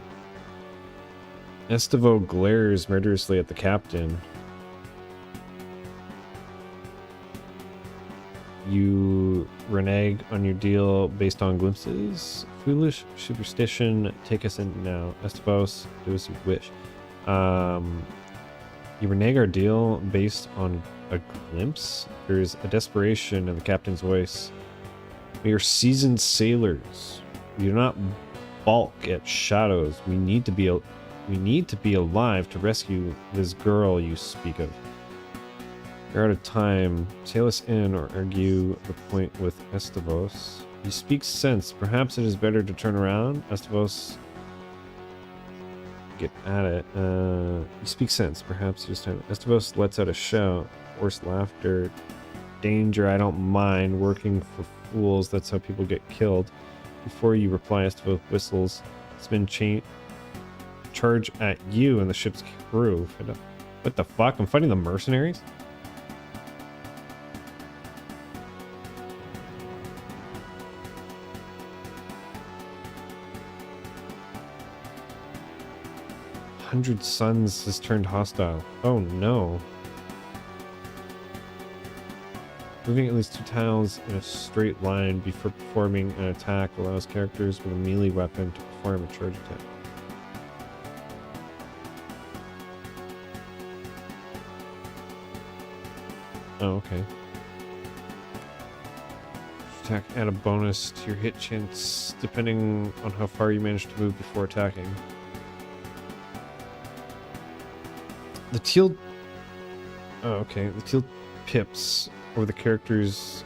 Estevo glares murderously at the captain. You renege on your deal based on glimpses? Foolish superstition, take us in now. Estevos, do as you wish. You renege our deal based on a glimpse? There's a desperation in the captain's voice. We are seasoned sailors. We do not balk at shadows. We need to be alive to rescue this girl you speak of. We're out of time. Sail us in or argue the point with Estavos. You speak sense. Perhaps it is better to turn around. Estavos, get at it. You speak sense. Perhaps it is time. Estavos lets out a shout. Forced laughter. Danger. I don't mind. Working for fools. That's how people get killed. Before you reply, Estavos whistles. It's been charge at you and the ship's crew. What the fuck? I'm fighting the mercenaries? Hundred Suns has turned hostile. Oh no. Moving at least 2 tiles in a straight line before performing an attack allows characters with a melee weapon to perform a charge attack. Oh, okay. Attack add a bonus to your hit chance depending on how far you manage to move before attacking. The teal... Oh, okay. The teal pips over the characters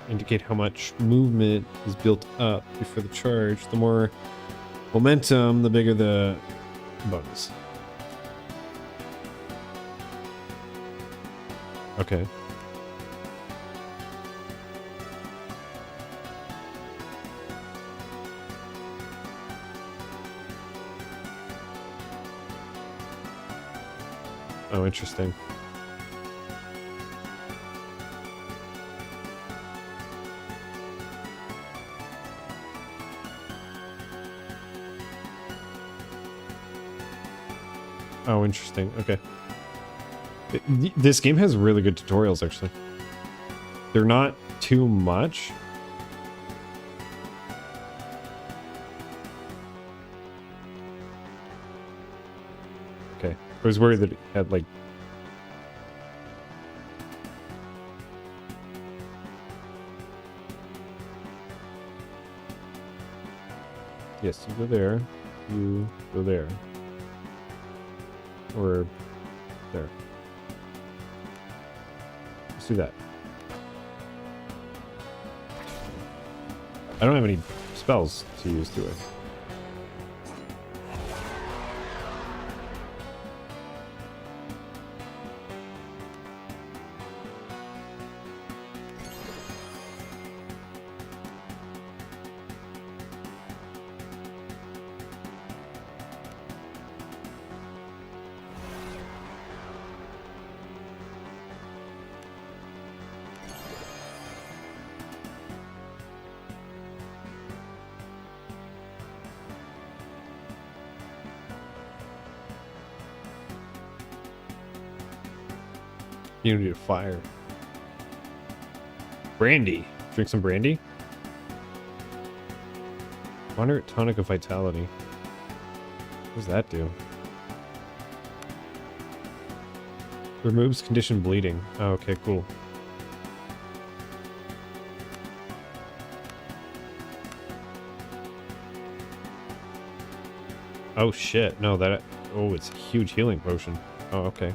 indicate how much movement is built up before the charge. The more momentum, the bigger the bonus. Okay. Oh, interesting. Oh, interesting. Okay. This game has really good tutorials, actually. They're not too much. Okay. I was worried that it had, like... Yes, you go there. You go there. Or there. Let's do that. I don't have any spells to use, do I? Unity of fire. Brandy. Drink some brandy. Moderate tonic of vitality. What does that do? Removes conditioned bleeding. Oh, okay, cool. Oh shit, no, that... Oh, it's a huge healing potion. Oh, okay.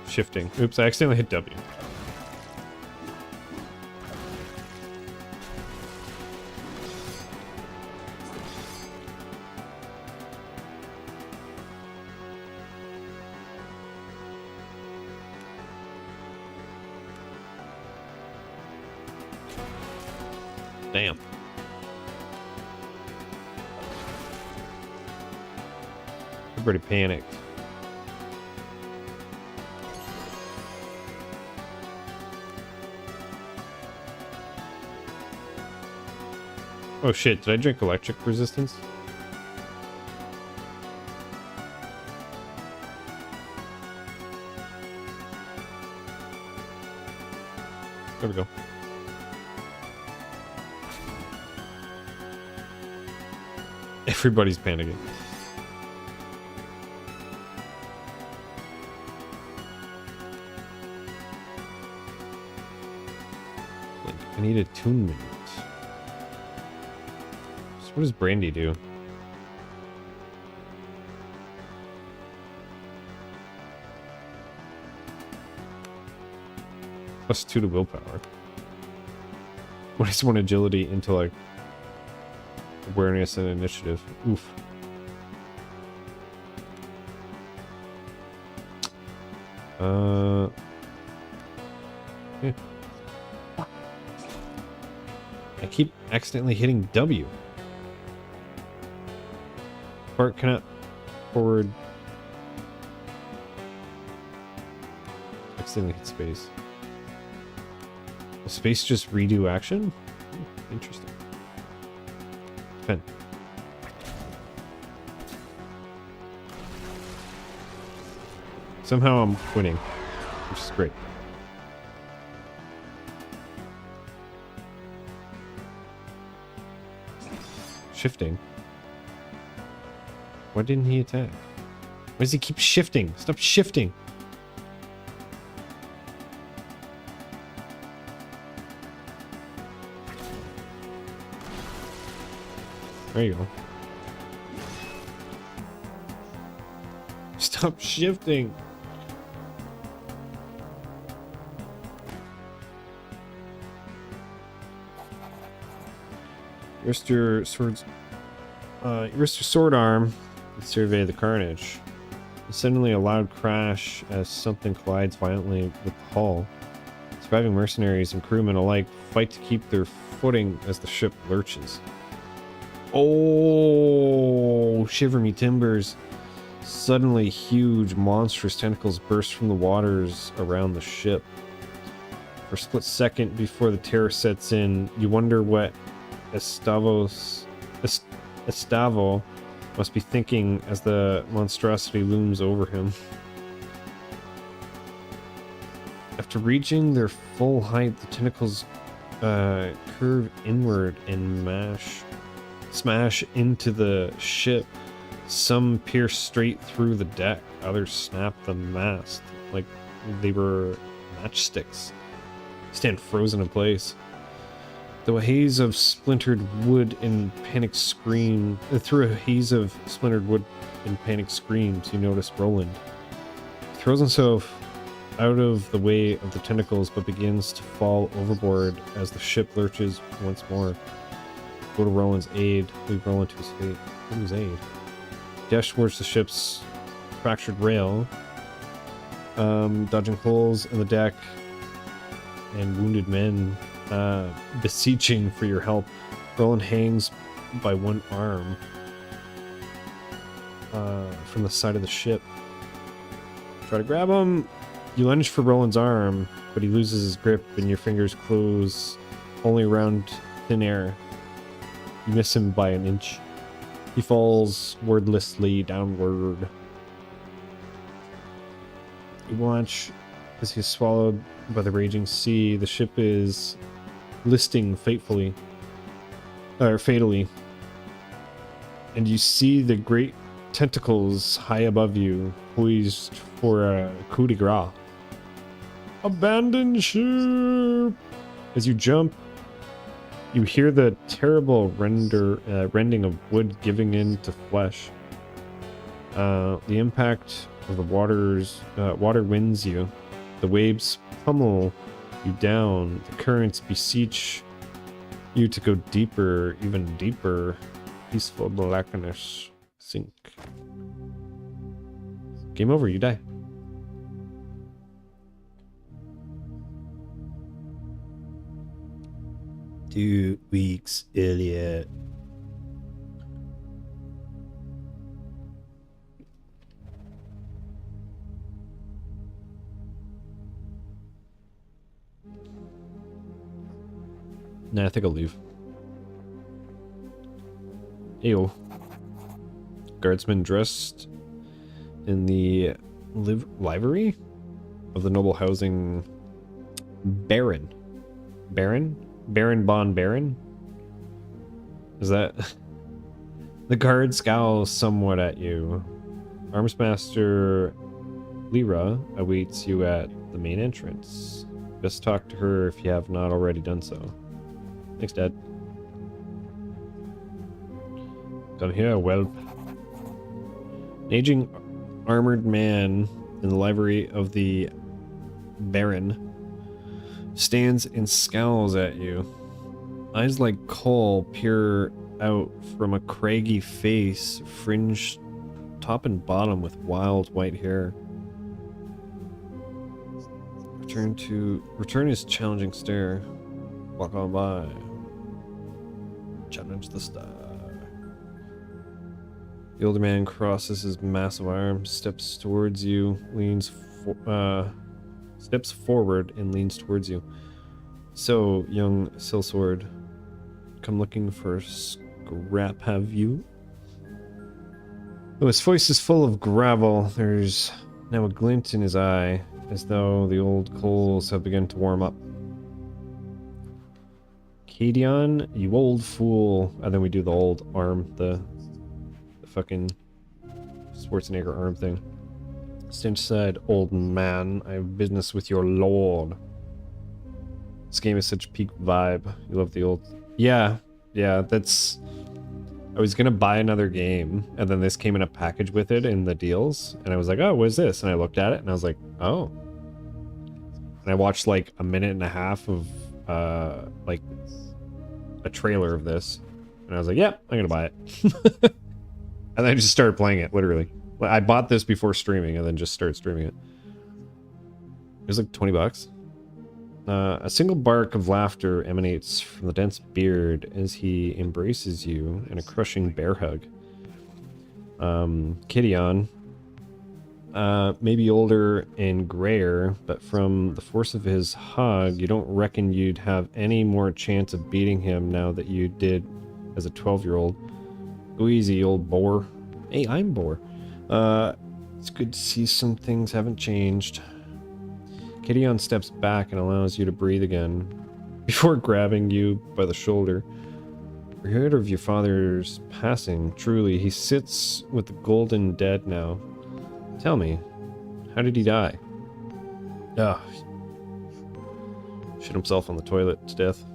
Shifting. Oops, I accidentally hit W. Damn. Everybody panicked. Oh shit, did I drink electric resistance? There we go. Everybody's panicking. I need attunement. So what does Brandy do? +2 to willpower. What is one agility, intellect, awareness, and initiative? Oof. Yeah. I keep accidentally hitting W. Part cannot forward. Accidentally hit space. Will space just redo action? Interesting. 10. Somehow I'm winning, which is great. Shifting. Why didn't he attack? Why does he keep shifting? Stop shifting. There you go. Stop shifting. Rest your sword arm and survey the carnage. Suddenly a loud crash as something collides violently with the hull. Surviving mercenaries and crewmen alike fight to keep their footing as the ship lurches. Oh, shiver me timbers. Suddenly huge, monstrous tentacles burst from the waters around the ship. For a split second before the terror sets in, you wonder what Estavo must be thinking as the monstrosity looms over him. After reaching their full height, the tentacles curve inward and smash into the ship. Some pierce straight through the deck, others snap the mast like they were matchsticks. Stand frozen in place. Through a haze of splintered wood and panic screams, you notice Roland. He throws himself out of the way of the tentacles, but begins to fall overboard as the ship lurches once more. Go to Roland's aid. Leave Roland to his fate. Go to his aid. Dash towards the ship's fractured rail, dodging holes in the deck and wounded men beseeching for your help. Roland hangs by one arm from the side of the ship. Try to grab him. You lunge for Roland's arm, but he loses his grip and your fingers close only around thin air. You miss him by an inch. He falls wordlessly downward. You watch as he is swallowed by the raging sea. The ship is listing fatally, and you see the great tentacles high above you, poised for a coup de grace. Abandon ship! As you jump, you hear the terrible rending of wood giving in to flesh. The impact of the water winds you. The waves pummel you down. The currents beseech you to go deeper, even deeper. Peaceful blackness sink. Game over, you die. Two weeks earlier. Nah, I think I'll leave. Ayo. Guardsmen dressed in the livery of the noble housing Baron. Baron Bon Baron? Is that The guard scowls somewhat at you. Armsmaster Lyra awaits you at the main entrance. Just talk to her if you have not already done so. Thanks, Dad. Come here, whelp. An aging armored man in the livery of the Baron stands and scowls at you. Eyes like coal peer out from a craggy face, fringed top and bottom with wild white hair. Return his challenging stare. Walk on by. Challenge the star. The older man crosses his massive arms, steps towards you, steps forward and leans towards you. So, young Sellsword, come looking for a scrap, have you? Though his voice is full of gravel, there's now a glint in his eye, as though the old coals have begun to warm up. Cadion, you old fool. And then we do the old arm, the fucking Schwarzenegger arm thing. Stinch said, old man, I have business with your lord. This game is such peak vibe. You love the old... Yeah, that's... I was gonna buy another game, and then this came in a package with it in the deals, and I was like, oh, what is this? And I looked at it, and I was like, oh. And I watched like a minute and a half of, like, a trailer of this, and I was like, yep, I'm gonna buy it. And then I just started playing it, literally. I bought this before streaming, and then just started streaming it. It was like 20 bucks. A single bark of laughter emanates from the dense beard as he embraces you in a crushing bear hug. Kidion, maybe older and grayer, but from the force of his hug, you don't reckon you'd have any more chance of beating him now that you did as a 12-year-old. Go easy, old boar. Hey, I'm Boar. It's good to see some things haven't changed. Kidion steps back and allows you to breathe again, before grabbing you by the shoulder. You heard of your father's passing. Truly, he sits with the golden dead now. Tell me, how did he die? Ugh. Shit himself on the toilet to death.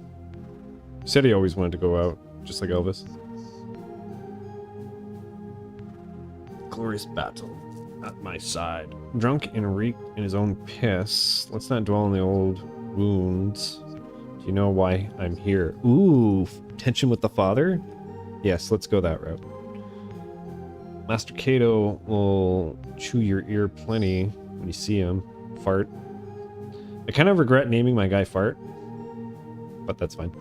He said he always wanted to go out, just like Elvis. Glorious battle at my side. Drunk and reeked in his own piss. Let's not dwell on the old wounds. Do you know why I'm here? Ooh, tension with the father? Yes, let's go that route. Master Cato will chew your ear plenty when you see him. Fart. I kind of regret naming my guy Fart, but that's fine.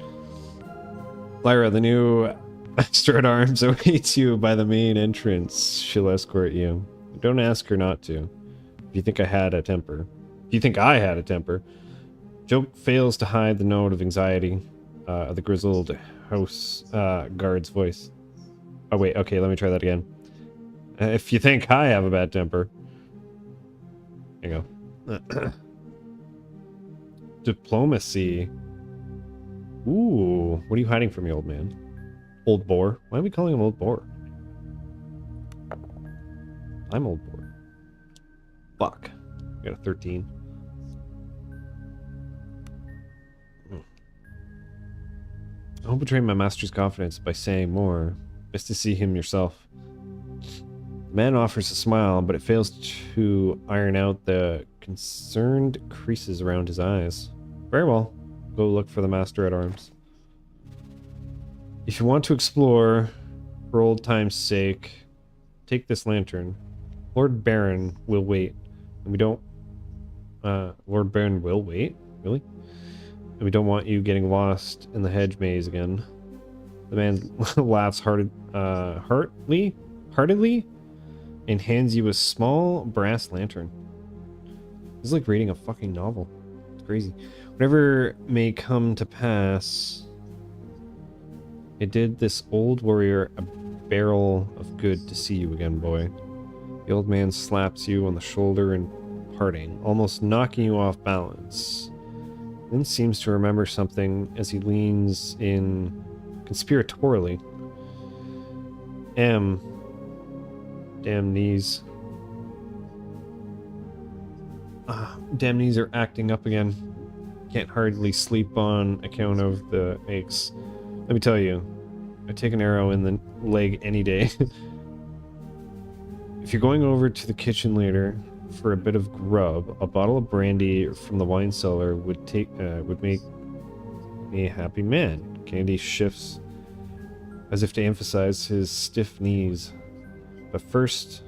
Lyra, the new Master at Arms awaits you by the main entrance. She'll escort you. Don't ask her not to. If you think I had a temper. If you think I had a temper. Joke fails to hide the note of anxiety of the grizzled house guard's voice. Oh wait, okay, let me try that again. If you think I have a bad temper. There you go. Diplomacy. Ooh, what are you hiding from me, old man? Old Boar? Why are we calling him Old Boar? I'm Old Boar. Fuck. Got a 13. I won't betray my master's confidence by saying more. Best to see him yourself. The man offers a smile, but it fails to iron out the concerned creases around his eyes. Very well. Go look for the Master at Arms. If you want to explore, for old time's sake, take this lantern. Lord Baron will wait. And we don't... Lord Baron will wait? Really? And we don't want you getting lost in the hedge maze again. The man laughs heartily, and hands you a small brass lantern. It's like reading a fucking novel. It's crazy. Whatever may come to pass, it did this old warrior a barrel of good to see you again, boy. The old man slaps you on the shoulder in parting, almost knocking you off balance. Then seems to remember something as he leans in conspiratorially. M. Damn knees. Damn knees are acting up again. Can't hardly sleep on account of the aches. Let me tell you, I take an arrow in the leg any day. If you're going over to the kitchen later for a bit of grub, a bottle of brandy from the wine cellar would make me a happy man. Candy shifts as if to emphasize his stiff knees. But first,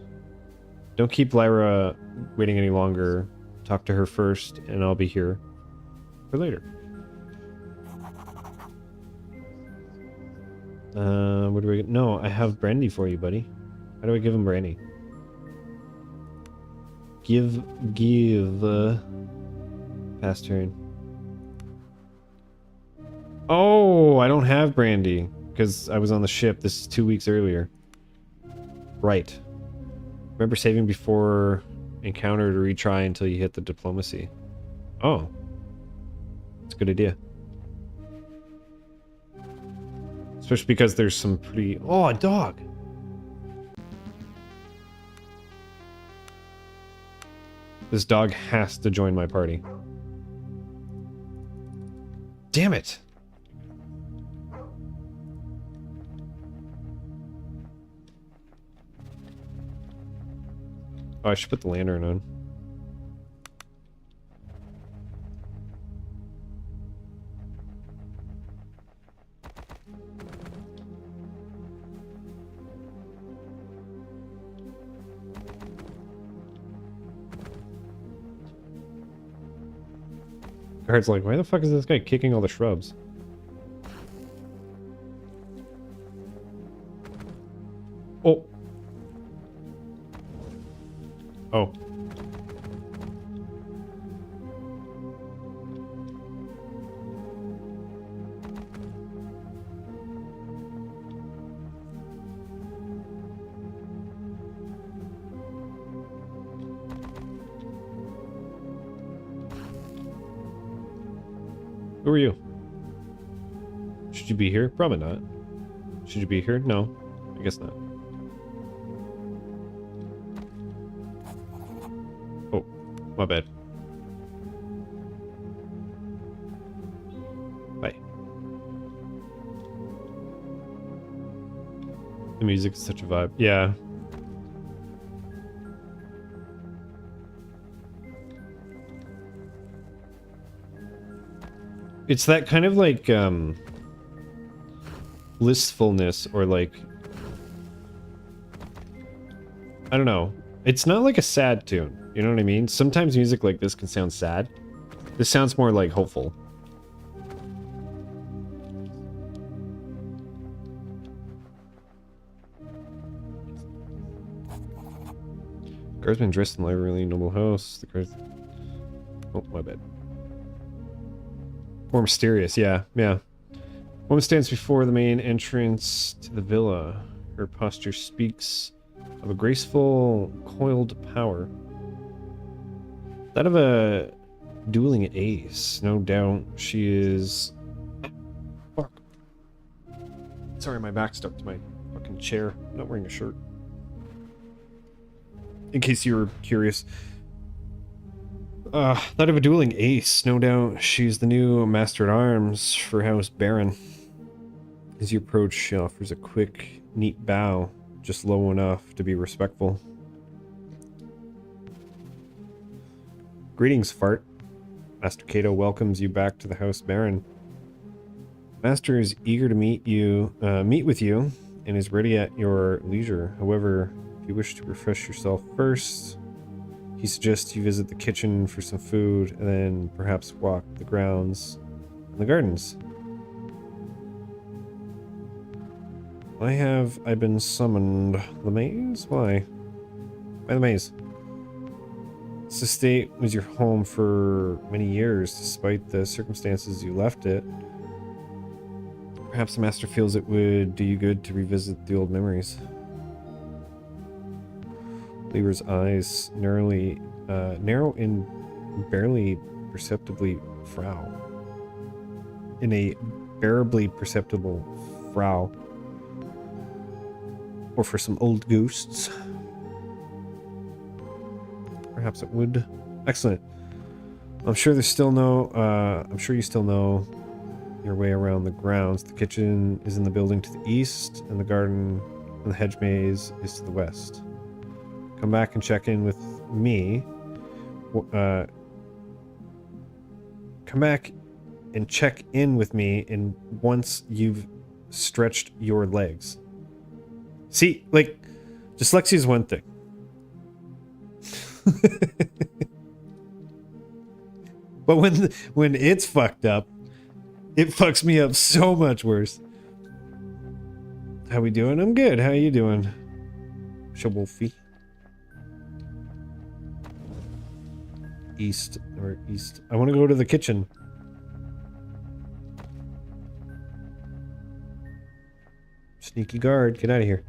don't keep Lyra waiting any longer. Talk to her first, and I'll be here for later. What do we get? No, I have brandy for you, buddy. How do I give him brandy? Give, pass turn. Oh, I don't have brandy because I was on the ship. This is 2 weeks earlier. Right. Remember saving before encounter to retry until you hit the diplomacy. Oh. That's a good idea. Especially because there's some pretty... Oh, a dog! This dog has to join my party. Damn it! Oh, I should put the lantern on. Guard's like, why the fuck is this guy kicking all the shrubs? Oh. Oh. Who are you? Should you be here? Probably not. Should you be here? No. I guess not. Oh, my bad. Bye. The music is such a vibe. Yeah. It's that kind of like, blissfulness or like... I don't know. It's not like a sad tune. You know what I mean? Sometimes music like this can sound sad. This sounds more like hopeful. Guardsman dressed in a really noble house. The guards... Oh, my bad. More mysterious, yeah, yeah. Woman stands before the main entrance to the villa. Her posture speaks of a graceful, coiled power. That of a dueling ace. No doubt she is... Fuck. Sorry, my back stuck to my fucking chair. I'm not wearing a shirt. In case you were curious. That of a dueling ace. No doubt she's the new master-at-arms for House Baron. As you approach, she offers a quick, neat bow, just low enough to be respectful. Greetings, Fart. Master Cato welcomes you back to the House Baron. Master is eager to meet with you, and is ready at your leisure. However, if you wish to refresh yourself first, he suggests you visit the kitchen for some food, and then perhaps walk the grounds and the gardens. Why have I been summoned? The maze? Why? Why the maze? This estate was your home for many years, despite the circumstances you left it. Perhaps the master feels it would do you good to revisit the old memories. Lever's eyes narrow and barely perceptibly frown. In a bearably perceptible frown. Or for some old ghosts. Perhaps it would. Excellent. I'm sure there's still no, I'm sure you still know your way around the grounds. The kitchen is in the building to the east, and the garden and the hedge maze is to the west. Come back and check in with me. Come back and check in with me once you've stretched your legs. See, like, dyslexia is one thing. But when it's fucked up, it fucks me up so much worse. How we doing? I'm good. How you doing? Wolfie. East. I want to go to the kitchen. Sneaky guard, get out of here.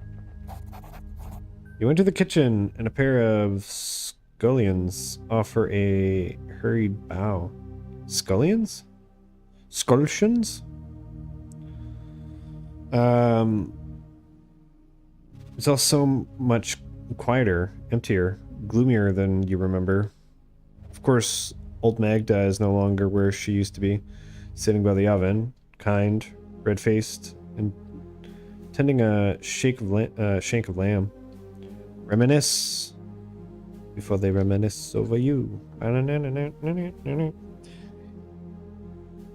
You enter the kitchen, and a pair of scullions offer a hurried bow. Scullions? Scullions? It's all so much quieter, emptier, gloomier than you remember. Of course, old Magda is no longer where she used to be, sitting by the oven, kind, red-faced, and tending a shank of lamb. Reminisce before they reminisce over you. You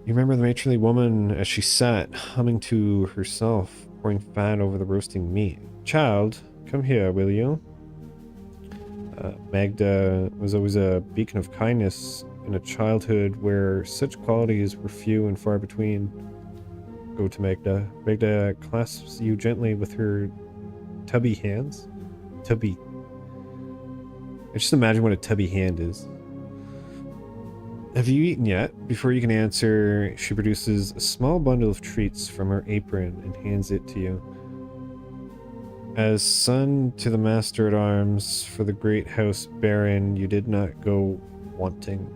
remember the matronly woman as she sat, humming to herself, pouring fat over the roasting meat. Child, come here, will you? Magda was always a beacon of kindness in a childhood where such qualities were few and far between. Go to Magda. Magda clasps you gently with her tubby hands. Tubby. I just imagine what a tubby hand is. Have you eaten yet? Before you can answer, she produces a small bundle of treats from her apron and hands it to you. As son to the master-at-arms for the great house baron, you did not go wanting.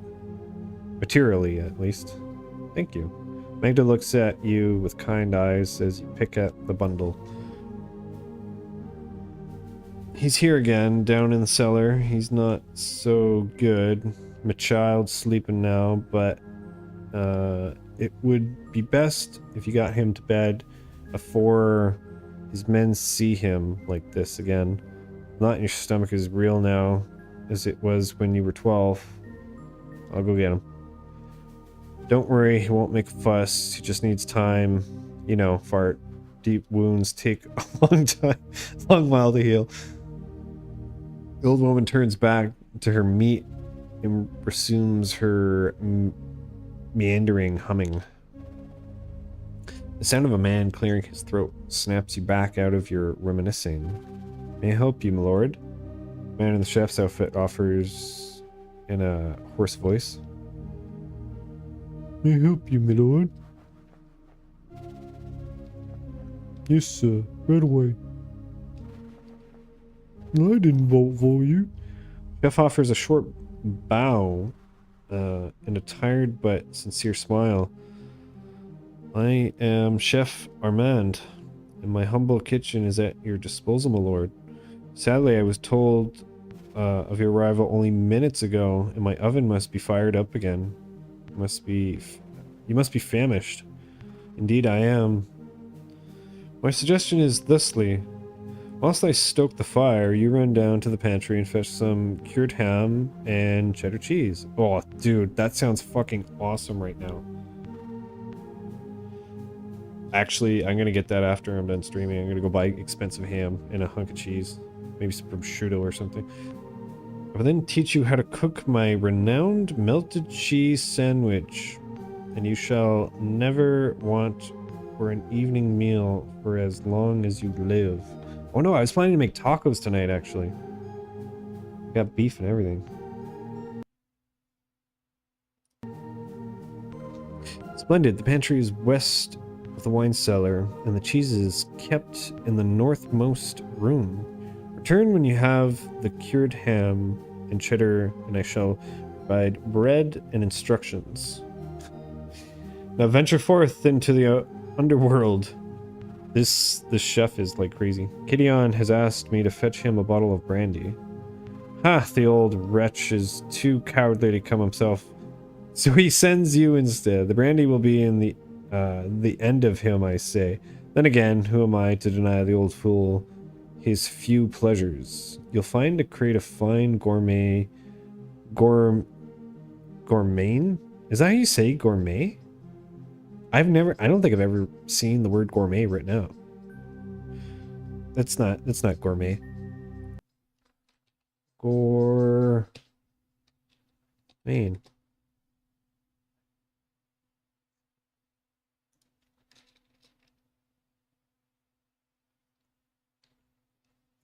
Materially, at least. Thank you. Magda looks at you with kind eyes as you pick at the bundle. He's here again, down in the cellar. He's not so good. My child's sleeping now, but it would be best if you got him to bed before his men see him like this again. The knot in your stomach is real now, as it was when you were 12. I'll go get him. Don't worry, he won't make a fuss. He just needs time. You know, fart. Deep wounds take a long time, long while to heal. The old woman turns back to her meat and resumes her meandering humming. The sound of a man clearing his throat snaps you back out of your reminiscing. May I help you, my lord? The man in the chef's outfit offers in a hoarse voice. May I help you, my lord? Yes, sir. Right away. I didn't vote for you. Chef offers a short bow and a tired but sincere smile. I am Chef Armand, and my humble kitchen is at your disposal, my lord. Sadly, I was told of your arrival only minutes ago, and my oven must be fired up again. You must be famished. Indeed, I am. My suggestion is thusly. Whilst I stoke the fire, you run down to the pantry and fetch some cured ham and cheddar cheese. Oh, dude, that sounds fucking awesome right now. Actually, I'm gonna get that after I'm done streaming. I'm gonna go buy expensive ham and a hunk of cheese. Maybe some prosciutto or something. I will then teach you how to cook my renowned melted cheese sandwich. And you shall never want for an evening meal for as long as you live. Oh no, I was planning to make tacos tonight, actually. Got beef and everything. Splendid. The pantry is west of the wine cellar, and the cheese is kept in the northmost room. Return when you have the cured ham and cheddar, and I shall provide bread and instructions. Now venture forth into the underworld. This chef is like crazy. Gideon has asked me to fetch him a bottle of brandy. Ha! The old wretch is too cowardly to come himself, so he sends you instead. The brandy will be in the end of him, I say. Then again, who am I to deny the old fool his few pleasures? You'll find a crate of fine gourmet... Gourmet? Is that how you say gourmet? I don't think I've ever seen the word gourmet written out. That's not gourmet. Gourmet.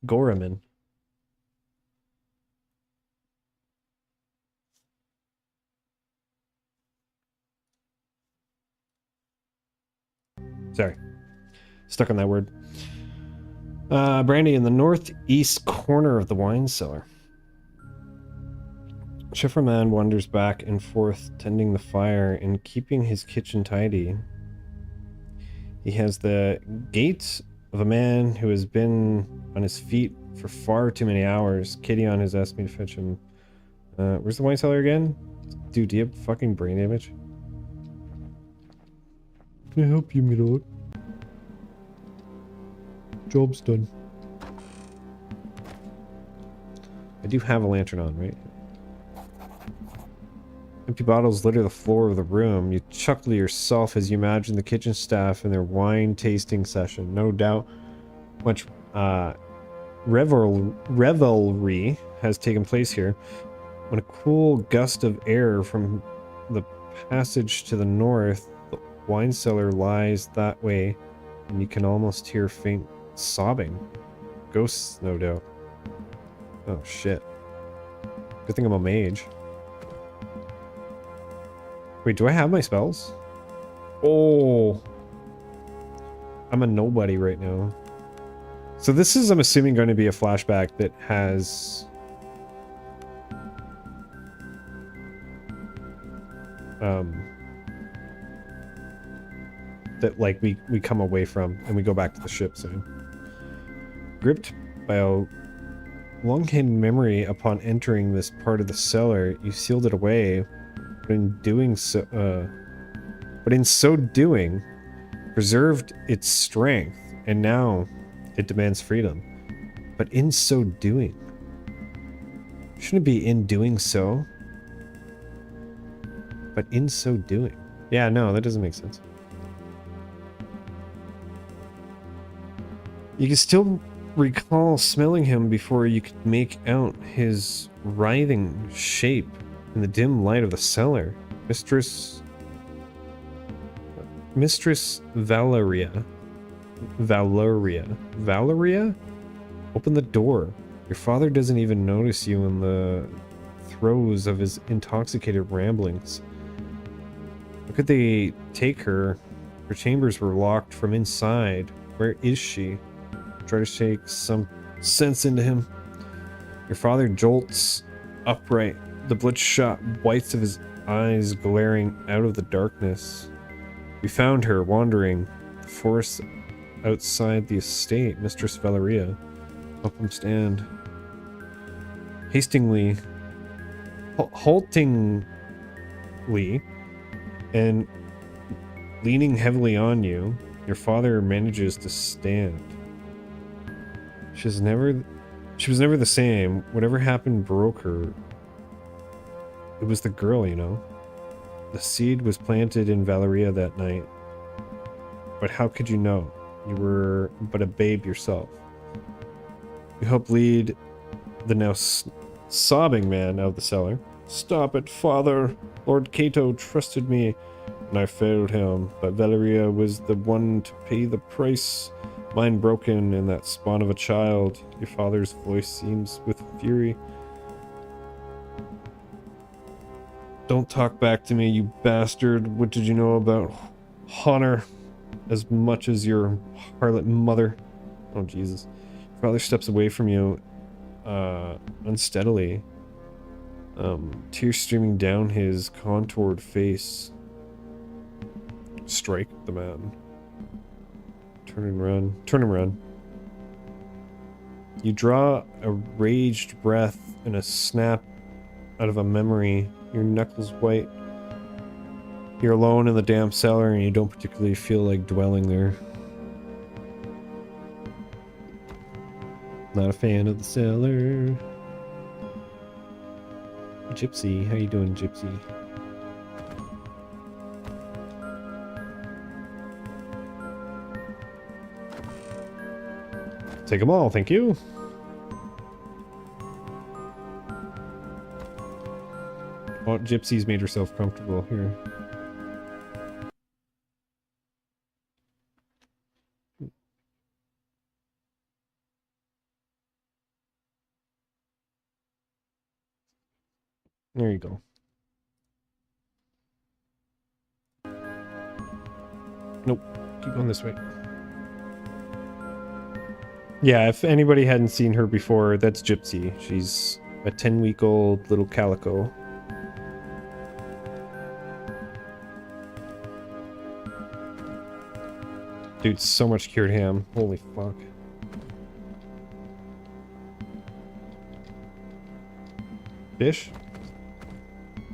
Goraman. Sorry. Stuck on that word. Brandy in the northeast corner of the wine cellar. Schifferman wanders back and forth, tending the fire and keeping his kitchen tidy. He has the gait of a man who has been on his feet for far too many hours. Gideon has asked me to fetch him. Where's the wine cellar again? Dude, do you have fucking brain damage? Can I help you, my lord? Job's done. I do have a lantern on, right? Empty bottles litter the floor of the room. You chuckle to yourself as you imagine the kitchen staff in their wine tasting session. No doubt much revelry has taken place here. When a cool gust of air from the passage to the north, the wine cellar lies that way, and you can almost hear faint sobbing. Ghosts, no doubt. Oh shit. Good thing I'm a mage. Wait, do I have my spells? Oh. I'm a nobody right now. So this is, I'm assuming, going to be a flashback that has... that, like, we come away from, and we go back to the ship soon. Gripped by a long-hidden memory upon entering this part of the cellar, you sealed it away, but in so doing, preserved its strength, and now it demands freedom. But in so doing, shouldn't it be in doing so? But in so doing. Yeah, no, that doesn't make sense. You can still recall smelling him before you could make out his writhing shape in the dim light of the cellar. Mistress Valeria? Open the door. Your father doesn't even notice you in the throes of his intoxicated ramblings. How could they take her? Her chambers were locked from inside. Where is she? Try to shake some sense into him. Your father jolts upright, the bloodshot whites of his eyes glaring out of the darkness. We found her wandering the forest outside the estate, Mistress Valeria. Help him stand. Haltingly, and leaning heavily on you, your father manages to stand. She was never the same. Whatever happened broke her. It was the girl, you know. The seed was planted in Valeria that night. But how could you know? You were but a babe yourself. You helped lead the now sobbing man out of the cellar. Stop it, father. Lord Cato trusted me, and I failed him. But Valeria was the one to pay the price. Mind broken in that spawn of a child. Your father's voice seems with fury. Don't talk back to me, you bastard. What did you know about honor? As much as your harlot mother. Oh, Jesus. Your father steps away from you, unsteadily. Tears streaming down his contoured face. Strike the man. Turn and run. Turn and run. You draw a raged breath and a snap out of a memory. Your knuckles white. You're alone in the damp cellar and you don't particularly feel like dwelling there. Not a fan of the cellar. Gypsy, how you doing, Gypsy? Take them all, thank you. Oh, Gypsy's made herself comfortable here. There you go. Nope. Keep going this way. Yeah, if anybody hadn't seen her before, that's Gypsy. She's a 10-week-old little calico. Dude, so much cured ham. Holy fuck. Fish?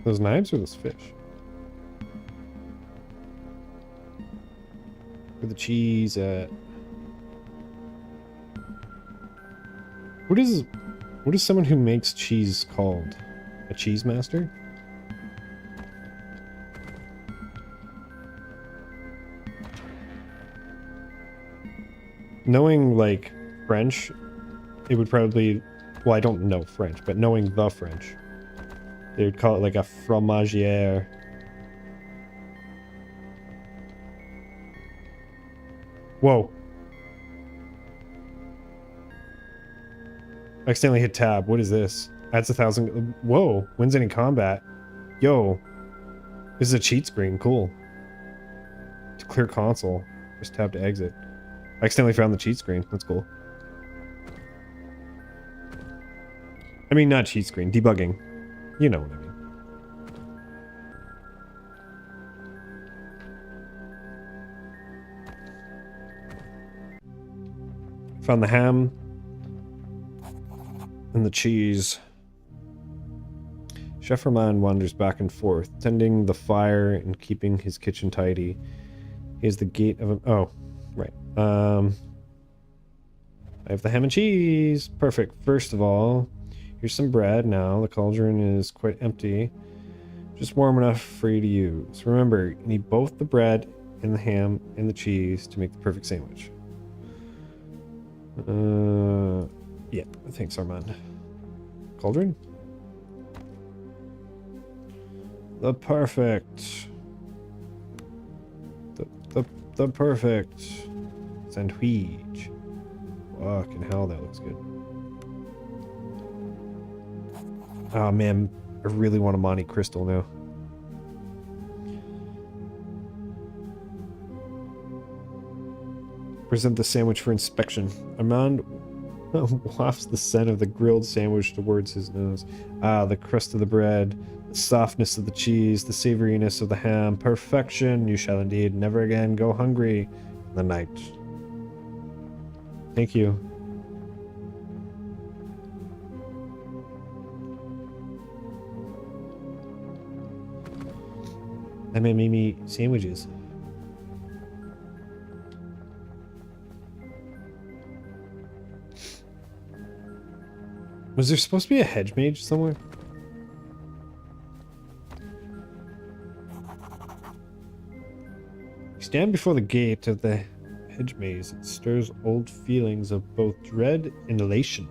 Those knives or those fish? Where the cheese at? What is someone who makes cheese called? A cheese master? Knowing, like, French, it would probably... Well, I don't know French, but knowing the French, they would call it, like, a fromagière. Whoa. I accidentally hit tab. What is this? Adds 1,000... Whoa. Wins any combat. Yo. This is a cheat screen. Cool. To clear console. Just tab to exit. I accidentally found the cheat screen. That's cool. I mean, not cheat screen. Debugging. You know what I mean. Found the ham. And the cheese. Chef Roman wanders back and forth, tending the fire and keeping his kitchen tidy. He has the gate of a... Oh, right. I have the ham and cheese. Perfect. First of all, here's some bread now. The cauldron is quite empty. Just warm enough for you to use. Remember, you need both the bread and the ham and the cheese to make the perfect sandwich. Yeah, thanks, Armand. Cauldron? The perfect. The perfect sandwich. Fucking hell, that looks good. Oh man, I really want a Monte Crystal now. Present the sandwich for inspection. Armand wafts the scent of the grilled sandwich towards his nose. Ah, the crust of the bread, the softness of the cheese, the savoriness of the ham. Perfection! You shall indeed never again go hungry in the night. Thank you. I made me sandwiches. Was there supposed to be a hedge mage somewhere? You stand before the gate of the hedge maze. It stirs old feelings of both dread and elation.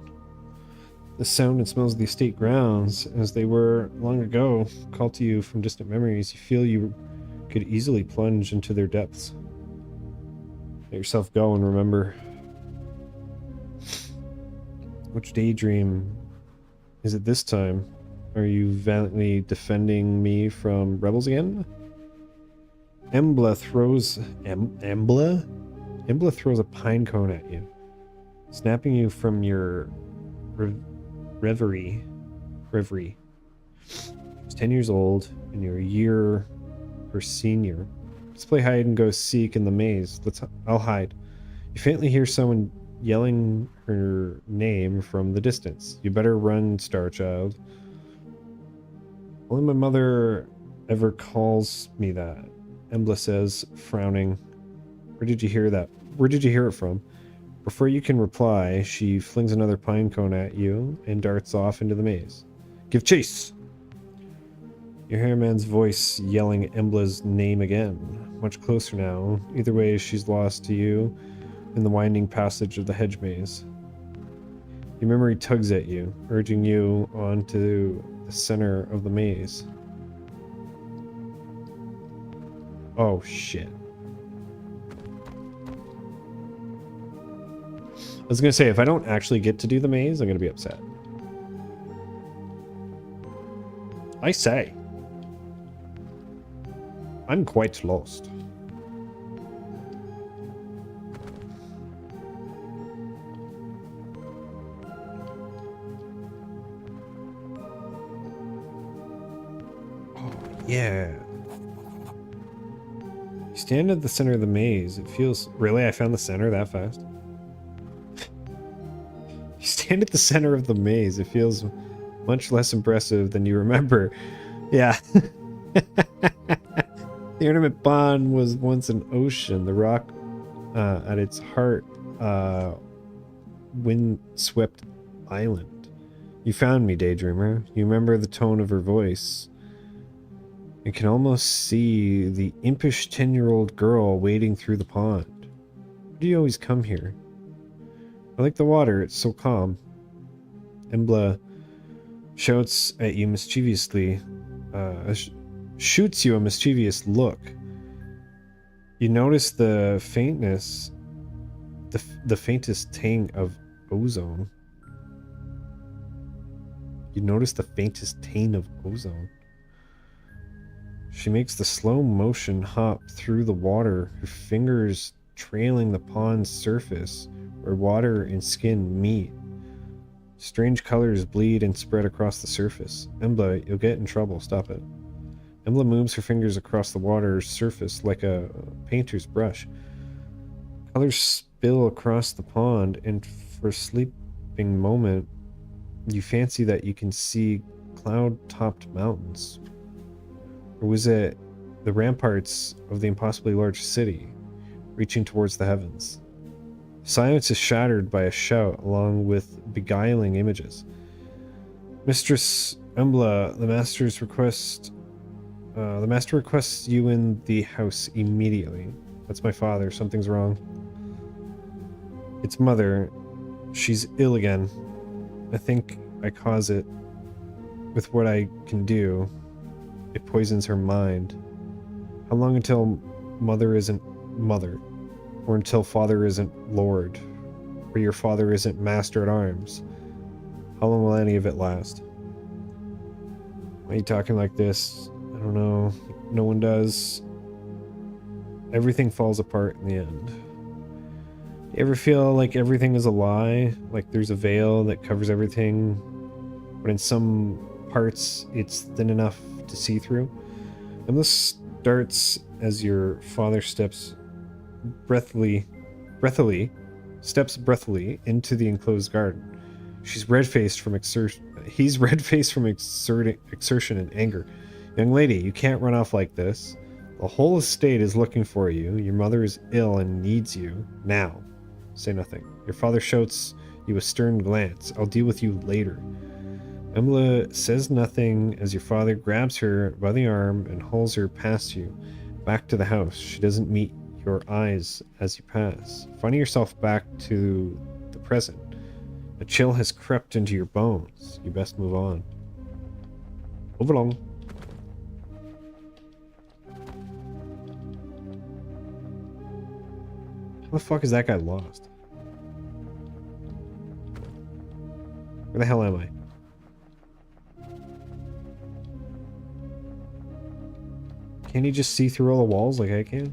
The sound and smells of the estate grounds, as they were long ago, call to you from distant memories. You feel you could easily plunge into their depths. Let yourself go and remember. Which daydream is it this time? Are you valiantly defending me from rebels again? Embla throws... Embla throws a pine cone at you, snapping you from your reverie. She's 10 years old, and you're a year her senior. Let's play hide and go seek in the maze. I'll hide. You faintly hear someone yelling her name from the distance. You better run, Star Child. Only my mother ever calls me that, Embla says, frowning. Where did you hear that? Where did you hear it from? Before you can reply, she flings another pine cone at you and darts off into the maze. Give chase! You hear a man's voice yelling Embla's name again. Much closer now. Either way, she's lost to you in the winding passage of the hedge maze. Your memory tugs at you, urging you on to the center of the maze. Oh, shit. I was gonna say, if I don't actually get to do the maze, I'm gonna be upset. I say. I'm quite lost. Oh, yeah. You stand at the center of the maze. It feels... Really? I found the center that fast? You stand at the center of the maze. It feels much less impressive than you remember. Yeah. The ornament pond was once an ocean. The rock at its heart, wind-swept island. You found me, daydreamer. You remember the tone of her voice. You can almost see the impish 10-year-old girl wading through the pond. Why do you always come here? I like the water. It's so calm. Embla shouts at you mischievously. Shoots you a mischievous look. You notice the faintness, the faintest tang of ozone. You notice the faintest tang of ozone. She makes the slow motion hop through the water, her fingers trailing the pond's surface where water and skin meet. Strange colors bleed and spread across the surface. Embla, you'll get in trouble. Stop it. Embla moves her fingers across the water's surface like a painter's brush. Colors spill across the pond, and for a sleeping moment, you fancy that you can see cloud-topped mountains. Or was it the ramparts of the impossibly large city, reaching towards the heavens? Silence is shattered by a shout along with beguiling images. Mistress Embla, the master requests you in the house immediately. That's my father. Something's wrong. It's mother. She's ill again. I think I cause it with what I can do. It poisons her mind. How long until mother isn't mother? Or until father isn't lord? Or your father isn't master at arms? How long will any of it last? Why are you talking like this? I don't know. No one does. Everything falls apart in the end. You ever feel like everything is a lie? Like there's a veil that covers everything, but in some parts it's thin enough to see through? And this starts as your father steps breathily into the enclosed garden. He's red-faced from exertion and anger. Young lady, you can't run off like this. The whole estate is looking for you. Your mother is ill and needs you now. Say nothing. Your father shouts you a stern glance. I'll deal with you later. Embla says nothing as your father grabs her by the arm and hauls her past you, back to the house. She doesn't meet your eyes as you pass, finding yourself back to the present. A chill has crept into your bones. You best move on. Move along. How the fuck is that guy lost? Where the hell am I? Can't he just see through all the walls like I can?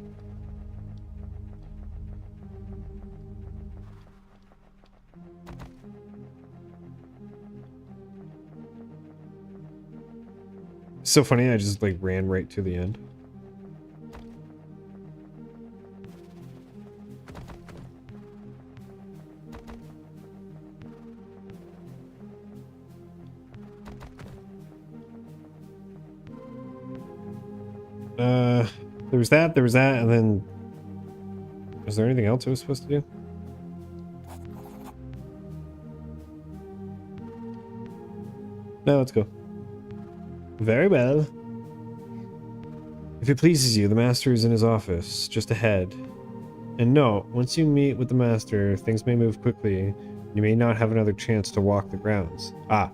It's so funny, I just like ran right to the end. There was that, and then... Was there anything else I was supposed to do? No, let's go. Very well. If it pleases you, the master is in his office, just ahead. And no, once you meet with the master, things may move quickly. You may not have another chance to walk the grounds. Ah,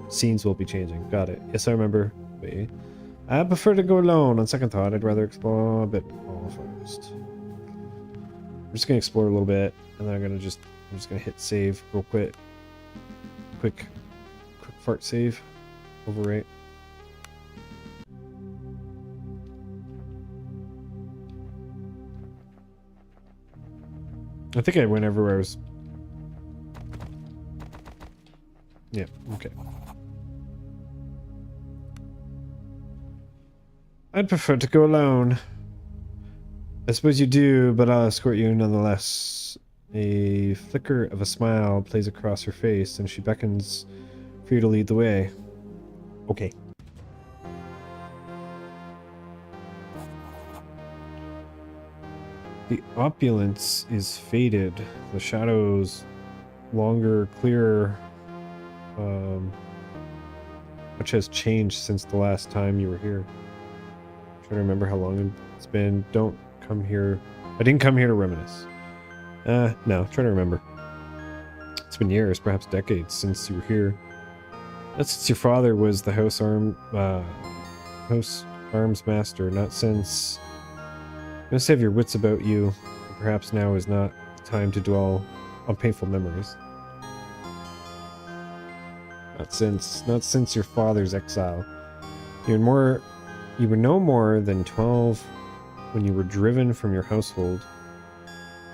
scenes will be changing. Got it. Yes, I remember. Wait. I prefer to go alone. On second thought, I'd rather explore a bit more first. I'm just gonna explore a little bit, and then I'm just gonna hit save real quick. Quick fart save. Overwrite. I think I went everywhere I was... Yeah, okay. I'd prefer to go alone. I suppose you do, but I'll escort you nonetheless. A flicker of a smile plays across her face, and she beckons for you to lead the way. Okay. The opulence is faded. The shadows longer, clearer. Much has changed since the last time you were here. I'm trying to remember how long it's been. Don't come here. I didn't come here to reminisce. No, I'm trying to remember. It's been years, perhaps decades, since you were here. Not since your father was the house arms master, not since... You must have your wits about you. Perhaps now is not the time to dwell on painful memories. Not since your father's exile. You were no more than 12 when you were driven from your household.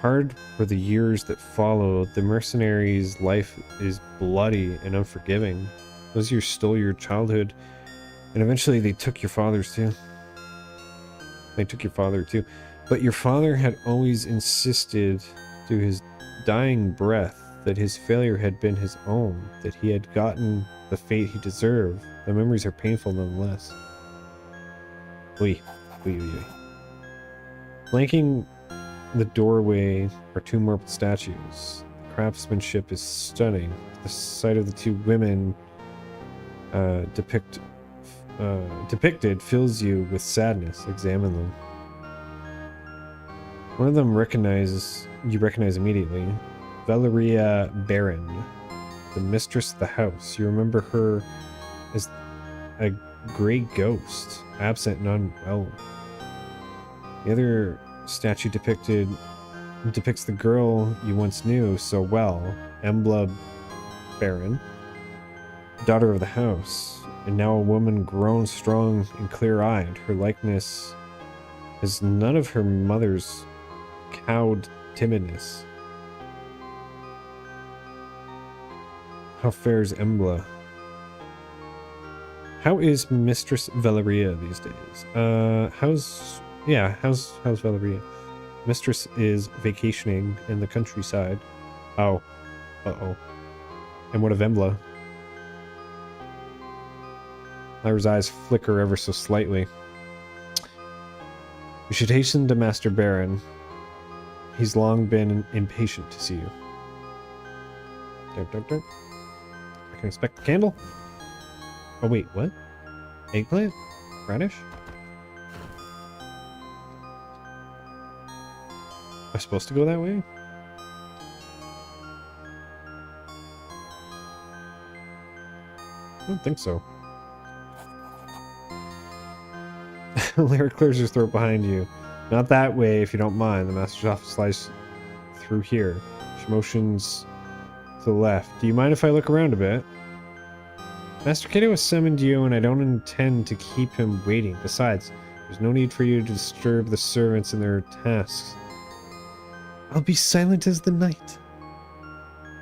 Hard were the years that followed. The mercenary's life is bloody and unforgiving. Those years stole your childhood, and eventually they took your father's too. They took your father too. But your father had always insisted to his dying breath that his failure had been his own, that he had gotten the fate he deserved. The memories are painful nonetheless. Oy. Flanking the doorway are two marble statues. The craftsmanship is stunning. The sight of the two women depicted fills you with sadness. Examine them. One of them you recognize immediately. Valeria Baron, the mistress of the house. You remember her as a gray ghost, absent and unwell. The other statue depicts the girl you once knew so well, Embla Baron, daughter of the house, and now a woman grown strong and clear-eyed. Her likeness has none of her mother's cowed timidness. How fares Embla? How is Mistress Valeria these days? How's Valeria? Mistress is vacationing in the countryside. Oh. Uh-oh. And what of Embla? Lyra's eyes flicker ever so slightly. You should hasten to Master Baron. He's long been impatient to see you. I can expect the candle? Oh wait, what? Eggplant? Radish? Am I supposed to go that way? I don't think so. Lyra clears her throat behind you. Not that way, if you don't mind. The master's office lies through here. She motions to the left. Do you mind if I look around a bit? Master Cato has summoned you, and I don't intend to keep him waiting. Besides, there's no need for you to disturb the servants in their tasks. I'll be silent as the night.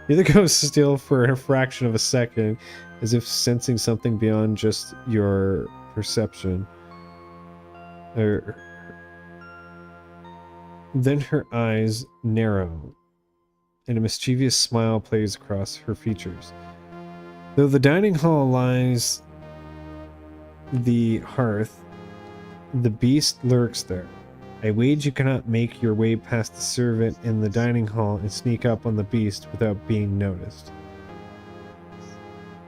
The other goes still for a fraction of a second, as if sensing something beyond just your perception. Then her eyes narrow, and a mischievous smile plays across her features. Though the dining hall lies the hearth, The beast lurks there. I wage you cannot make your way past the servant in the dining hall and sneak up on the beast without being noticed.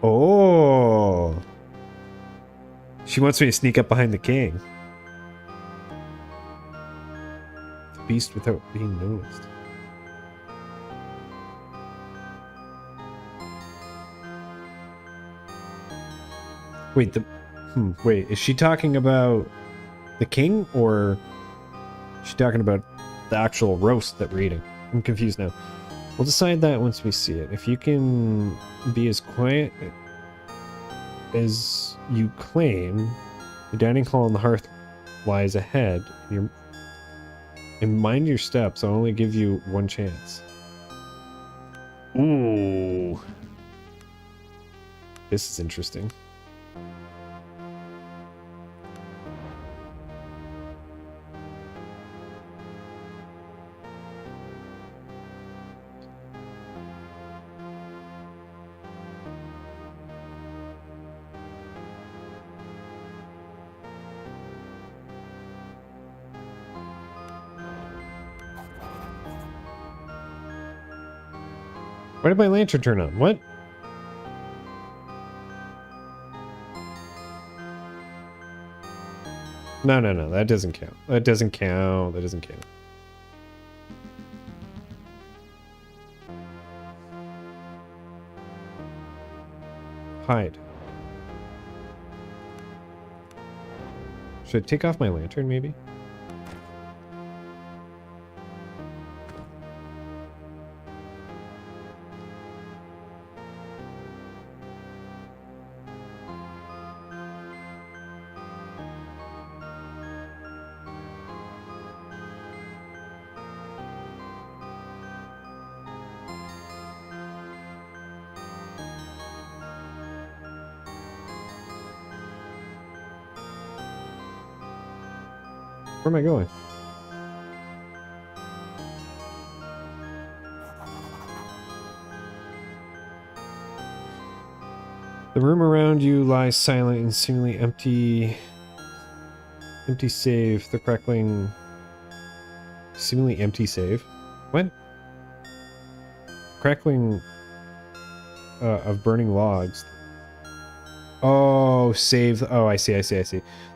Oh! She wants me to sneak up behind the king. The beast without being noticed. Wait, wait, is she talking about the king, or is she talking about the actual roast that we're eating? I'm confused now. We'll decide that once we see it. If you can be as quiet as you claim, the dining hall and the hearth lies ahead. And mind your steps, I'll only give you one chance. Ooh. This is interesting. Why did my lantern turn on? What? No, no, no. That doesn't count. That doesn't count. That doesn't count. Hide. Should I take off my lantern, maybe? Where am I going? The room around you lies silent and seemingly empty. Empty save. The crackling... Seemingly empty save? What? Crackling... of burning logs. Oh, save... Oh, I see.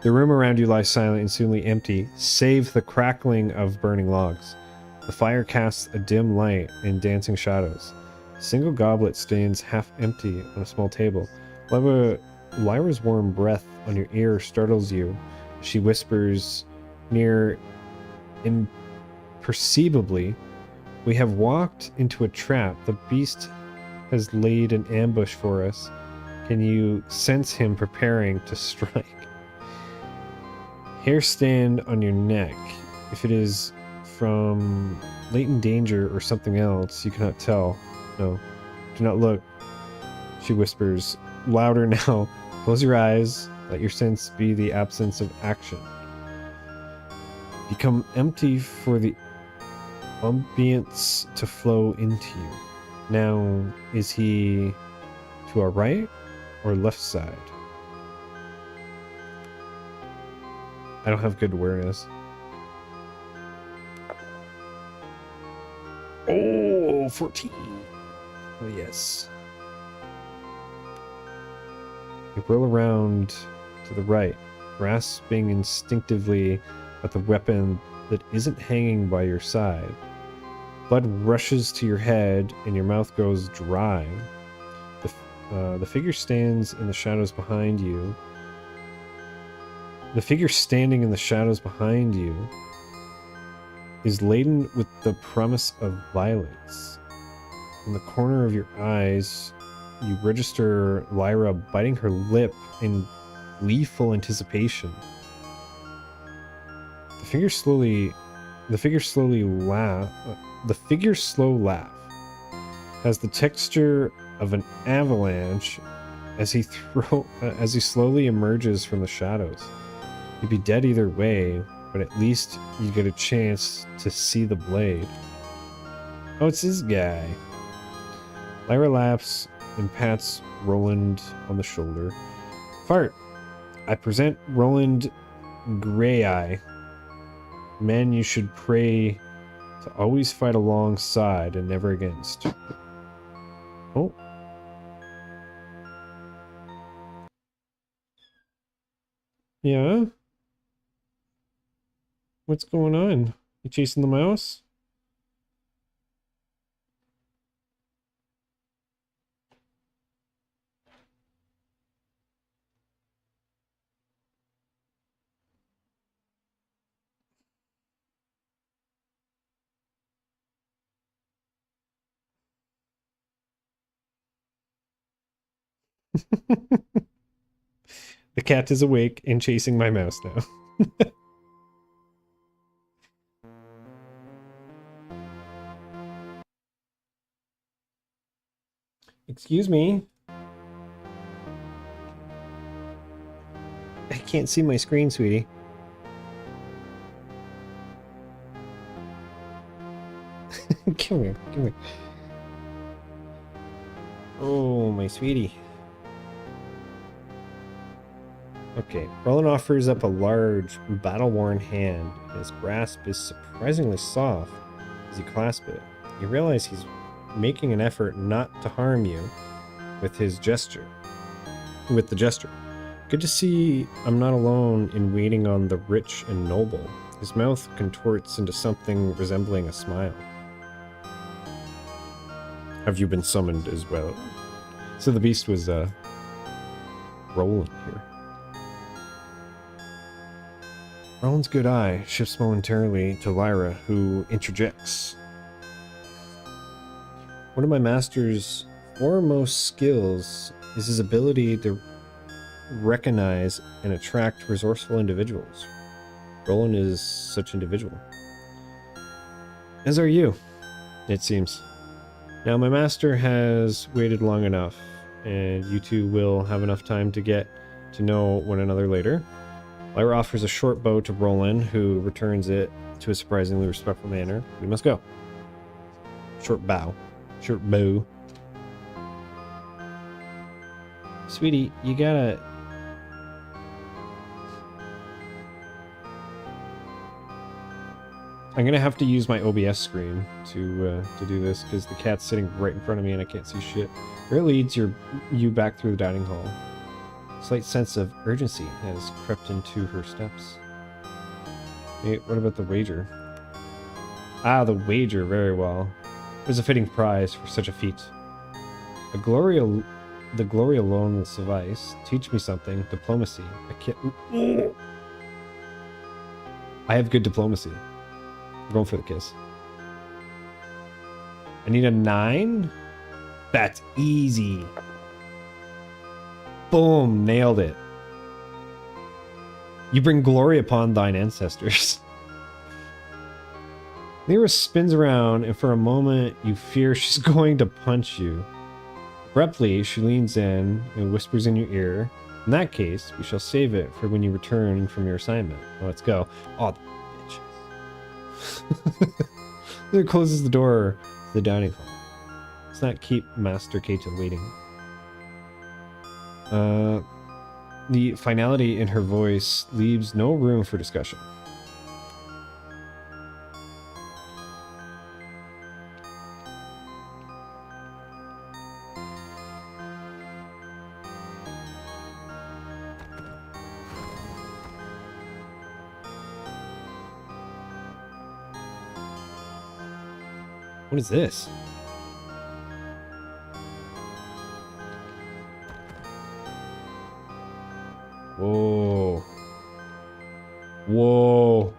The room around you lies silent and seemingly empty, save the crackling of burning logs. The fire casts a dim light in dancing shadows. A single goblet stands half empty on a small table. Lyra's warm breath on your ear startles you. She whispers near imperceptibly, "We have walked into a trap. The beast has laid an ambush for us. Can you sense him preparing to strike?" Hair stand on your neck. If it is from latent danger or something else, you cannot tell. No, do not look. She whispers, louder now. Close your eyes. Let your sense be the absence of action. Become empty for the ambience to flow into you. Now, is he to our right or left side? I don't have good awareness. Oh, 14. Oh, yes. You whirl around to the right, grasping instinctively at the weapon that isn't hanging by your side. Blood rushes to your head and your mouth goes dry. The figure stands in the shadows behind you. The figure standing in the shadows behind you is laden with the promise of violence. In the corner of your eyes, you register Lyra biting her lip in gleeful anticipation. The figure's slow laugh has the texture of an avalanche as he slowly emerges from the shadows. You'd be dead either way, but at least you get a chance to see the blade. Oh, it's this guy. Lyra laughs and pats Roland on the shoulder. Fart, I present Roland Gray Eye. Men you should pray to always fight alongside and never against. Oh. Yeah? What's going on? You chasing the mouse? The cat is awake and chasing my mouse now. Excuse me. I can't see my screen, sweetie. Come here, come here. Oh, my sweetie. Okay, Roland offers up a large, battle-worn hand, and his grasp is surprisingly soft as you clasp it. You realize he's making an effort not to harm you with his gesture. With the gesture. Good to see I'm not alone in waiting on the rich and noble. His mouth contorts into something resembling a smile. Have you been summoned as well? So the beast was, Roland here. Roland's good eye shifts momentarily to Lyra, who interjects. One of my master's foremost skills is his ability to recognize and attract resourceful individuals. Roland is such an individual. As are you, it seems. Now my master has waited long enough, and you two will have enough time to get to know one another later. Lyra offers a short bow to Roland, who returns it to a surprisingly respectful manner. We must go. Short bow. Short bow. Sweetie, you gotta... I'm gonna have to use my OBS screen to do this, because the cat's sitting right in front of me and I can't see shit. Where it leads you back through the dining hall. A slight sense of urgency has crept into her steps. Hey, what about the wager? Ah, the wager, very well. There's a fitting prize for such a feat. The glory alone will suffice. Teach me something. Diplomacy. I have good diplomacy. I'm going for the kiss. I need a 9? That's easy. Boom, nailed it. You bring glory upon thine ancestors. Lyra spins around, and for a moment you fear she's going to punch you. Abruptly, she leans in and whispers in your ear, in that case, we shall save it for when you return from your assignment. Let's go. Oh, the bitches. Lyra closes the door to the dining hall. Let's not keep Master Keita waiting. The finality in her voice leaves no room for discussion. What is this? Whoa. Whoa.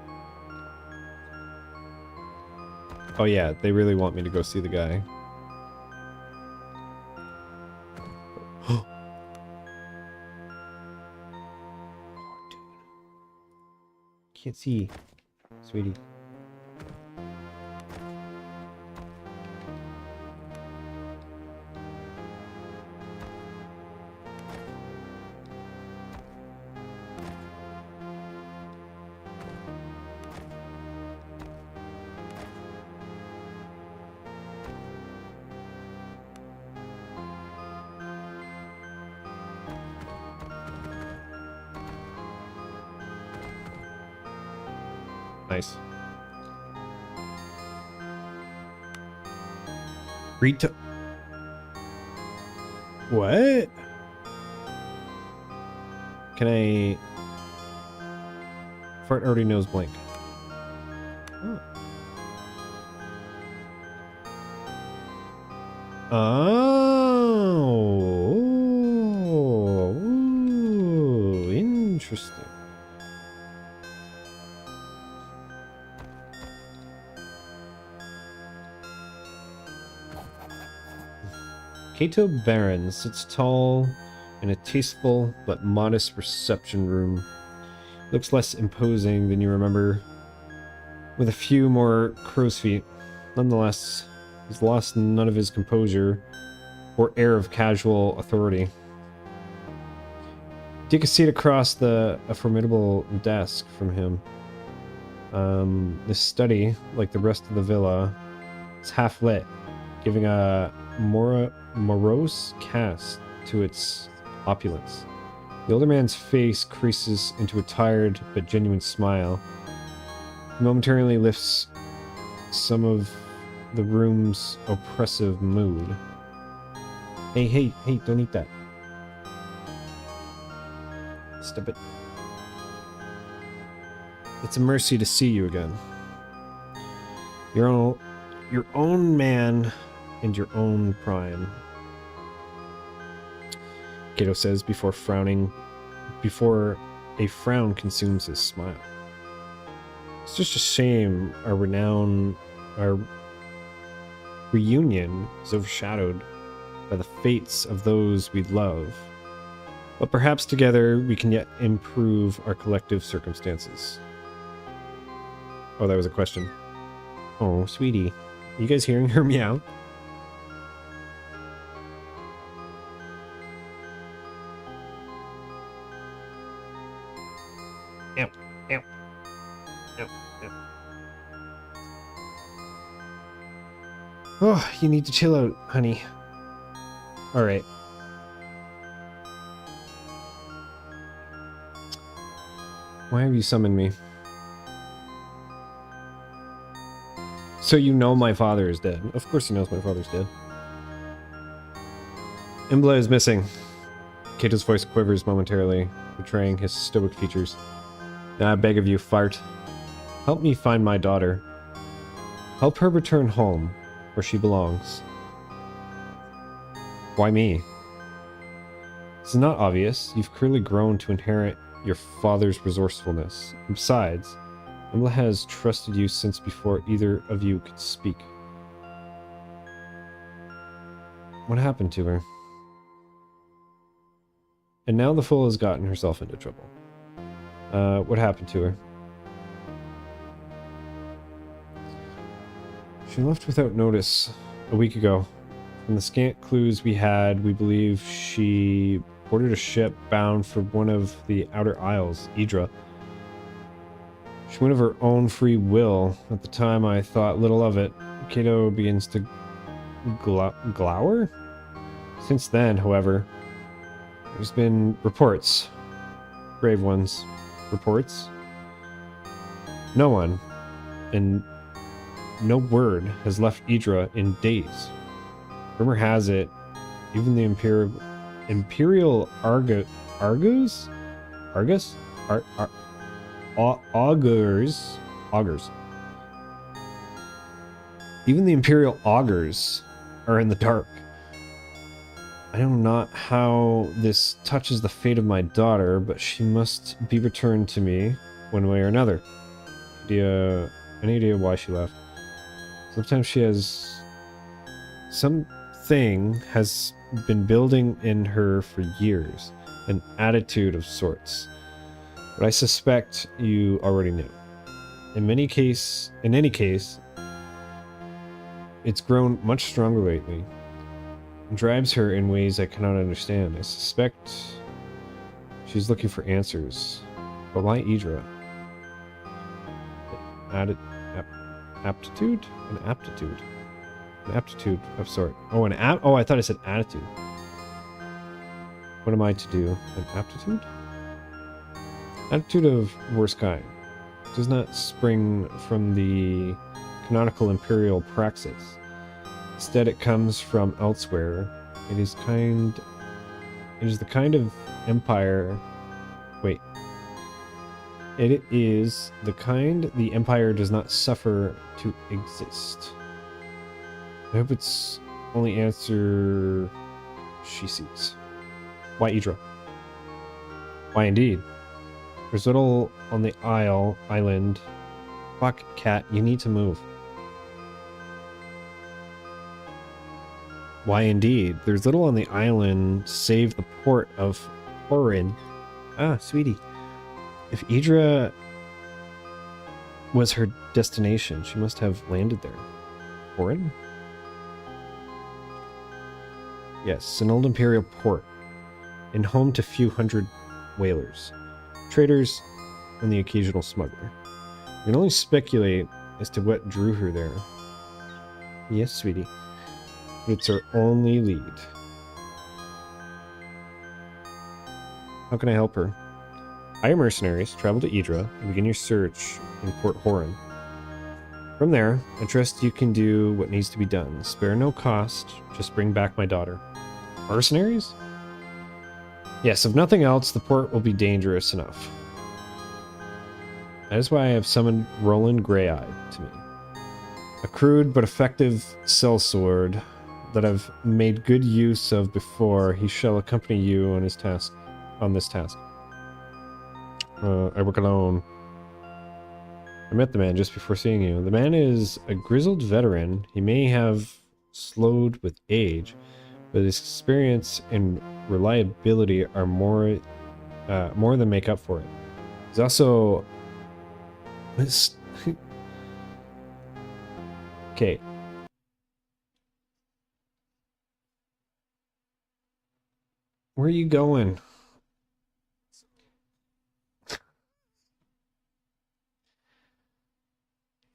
Oh yeah, they really want me to go see the guy. Oh, dude. Can't see, sweetie. Nice. Read to... What? Can I... Fart already knows blank. Oh. Oh. Ooh, interesting. Cato Baron sits tall in a tasteful but modest reception room. Looks less imposing than you remember, with a few more crow's feet. Nonetheless, he's lost none of his composure or air of casual authority. Take a seat across a formidable desk from him. This study, like the rest of the villa, is half lit, giving a morose cast to its opulence. The older man's face creases into a tired but genuine smile. He momentarily lifts some of the room's oppressive mood. Hey, don't eat that. Stop it. It's a mercy to see you again. Your own man and your own prime. Cato says before a frown consumes his smile. It's just a shame our reunion is overshadowed by the fates of those we love. But perhaps together we can yet improve our collective circumstances. Oh, that was a question. Oh, sweetie. You guys hearing her meow? Ow, ow, ow, ow. Oh, you need to chill out, honey. Alright. Why have you summoned me? So you know my father is dead. Of course he knows my father's dead. Imbla is missing. Cato's voice quivers momentarily, betraying his stoic features. Now I beg of you, Fart. Help me find my daughter. Help her return home, where she belongs. Why me? It's not obvious. You've clearly grown to inherit your father's resourcefulness. And besides, Imbla has trusted you since before either of you could speak. What happened to her? And now the fool has gotten herself into trouble. What happened to her? She left without notice a week ago. From the scant clues we had, we believe she boarded a ship bound for one of the Outer Isles, Idra. She went of her own free will. At the time, I thought little of it. Cato begins to glower? Since then, however, there's been reports. Grave ones. Reports? No one, and no word, has left Idra in days. Rumor has it, even the Imperial Augurs? Even the Imperial Augurs are in the dark. I know not how this touches the fate of my daughter, but she must be returned to me one way or another. Any idea why she left? Sometimes she has... Something has been building in her for years. An attitude of sorts. But I suspect you already knew. In any case, it's grown much stronger lately. It drives her in ways I cannot understand. I suspect she's looking for answers. But why Idra? Aptitude? An aptitude. An aptitude of sort. Oh, oh, I thought I said attitude. What am I to do? An aptitude? Attitude of worst kind. does not spring from the canonical imperial praxis. Instead, it comes from elsewhere. It is the kind of empire. Wait. It is the kind the empire does not suffer to exist. I hope its only answer she sees. Why Idra? Why indeed? There's little on the island. Fuck, cat, you need to move. Why indeed? There's little on the island save the port of Horin. Ah, sweetie. If Idra was her destination, she must have landed there. Horin? Yes, an old imperial port, and home to few hundred whalers, traders, and the occasional smuggler. You can only speculate as to what drew her there. Yes, sweetie. But it's her only lead. How can I help her? Hire mercenaries, travel to Idra, and begin your search in Port Horin. From there, I trust you can do what needs to be done. Spare no cost, just bring back my daughter. Mercenaries? Yes, if nothing else, the port will be dangerous enough. That is why I have summoned Roland Grey-Eyed to me. A crude but effective sellsword that I've made good use of before. He shall accompany you on his task. On this task. I work alone. I met the man just before seeing you. The man is a grizzled veteran. He may have slowed with age, but his experience and reliability are more than make up for it. He's also... Okay. Where are you going?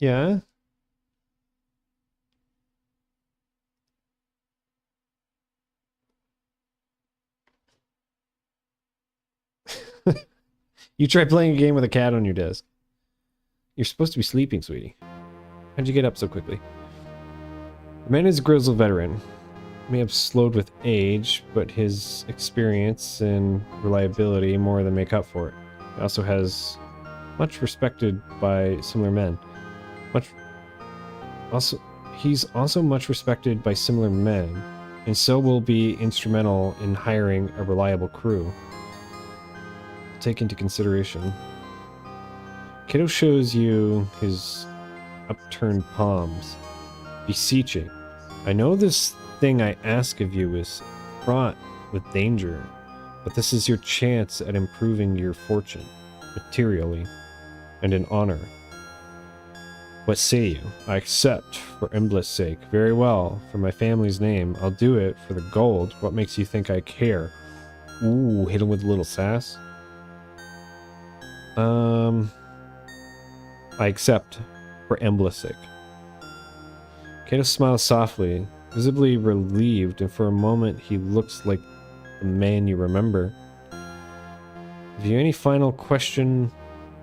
Yeah? You try playing a game with a cat on your desk. You're supposed to be sleeping, sweetie. How'd you get up so quickly? The man is a grizzled veteran. He may have slowed with age, but his experience and reliability more than make up for it. He also has much respected by similar men. He's also much respected by similar men, and so will be instrumental in hiring a reliable crew. Take into consideration. Kato shows you his upturned palms, beseeching. I know this thing I ask of you is fraught with danger, but this is your chance at improving your fortune, materially, and in honor. What say you? I accept, for Embla's sake. Very well, for my family's name. I'll do it for the gold. What makes you think I care? Ooh, hit him with a little sass. I accept, for Embla's sake. Kato smiles softly, visibly relieved, and for a moment he looks like the man you remember. Have you any final question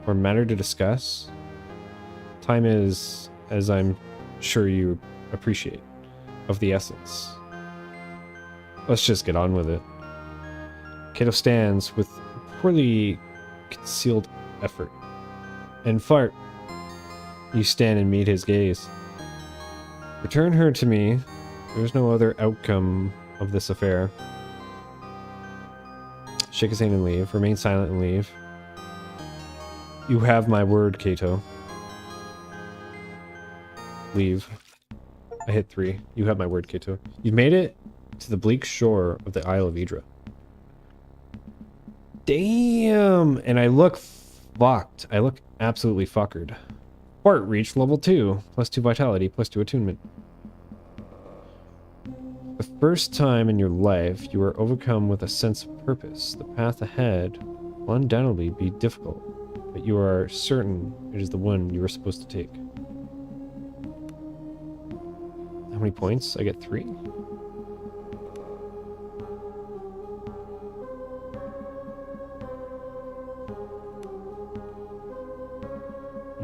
or matter to discuss? Time is, as I'm sure you appreciate, of the essence. Let's just get on with it. Kato stands with poorly concealed effort. And fart. You stand and meet his gaze. Return her to me. There's no other outcome of this affair. Shake his hand and leave. Remain silent and leave. You have my word, Kato. Leave. I hit 3. You have my word, Kato. You've made it to the bleak shore of the Isle of Idra. Damn! And I look fucked. I look absolutely fuckered. Bart reached level 2. +2 vitality, +2 attunement. The first time in your life you are overcome with a sense of purpose. The path ahead will undoubtedly be difficult, but you are certain it is the one you are supposed to take. How many points? I get 3?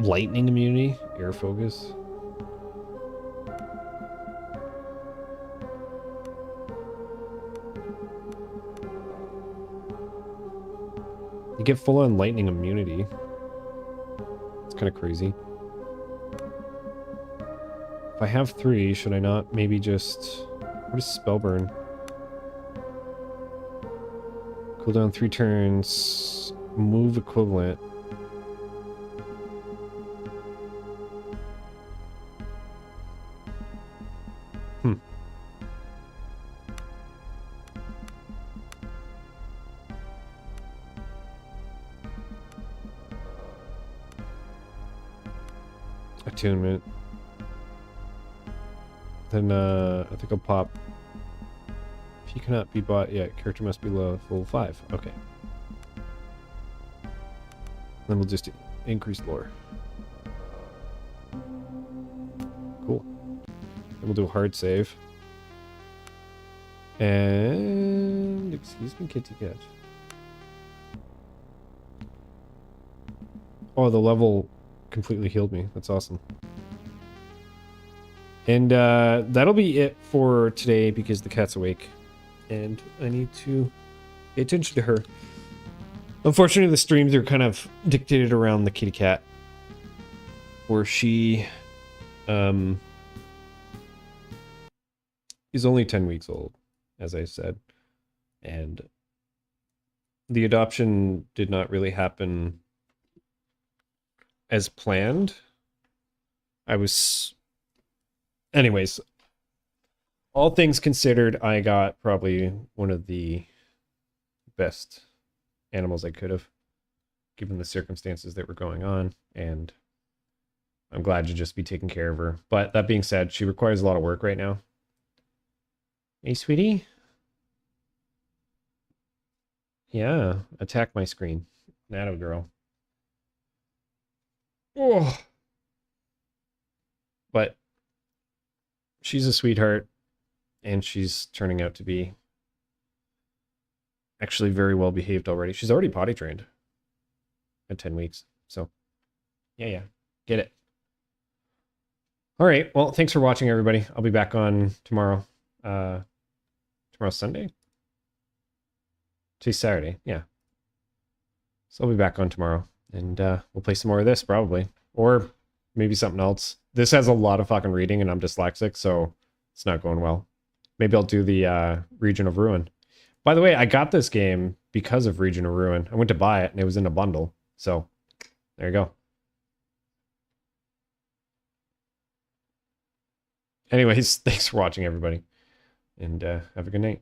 Lightning immunity, air focus. You get full on lightning immunity. It's kind of crazy. If I have 3, should I not maybe just... What is Spellburn? Cooldown 3 turns. Move equivalent. Attunement. Then I think I'll pop. If you cannot be bought yet, character must be level 5. Okay. Then we'll just increase lore. Cool. Then we'll do a hard save. And excuse me, kitty cat. Oh, the level completely healed me. That's awesome. And that'll be it for today because the cat's awake. And I need to pay attention to her. Unfortunately, the streams are kind of dictated around the kitty cat. Where she is only 10 weeks old, as I said. And the adoption did not really happen as planned. Anyways, all things considered, I got probably one of the best animals I could have, given the circumstances that were going on, and I'm glad to just be taking care of her. But that being said, she requires a lot of work right now. Hey, sweetie? Yeah, attack my screen. Nato girl. Oh. But she's a sweetheart, and she's turning out to be actually very well behaved already. She's already potty trained at 10 weeks. So, yeah. Get it. All right. Well, thanks for watching, everybody. I'll be back on tomorrow. Tomorrow's Sunday? Today's Saturday. Yeah. So I'll be back on tomorrow. And we'll play some more of this, probably. Or maybe something else. This has a lot of fucking reading, and I'm dyslexic, so it's not going well. Maybe I'll do the Region of Ruin. By the way, I got this game because of Region of Ruin. I went to buy it, and it was in a bundle. So, there you go. Anyways, thanks for watching, everybody. And have a good night.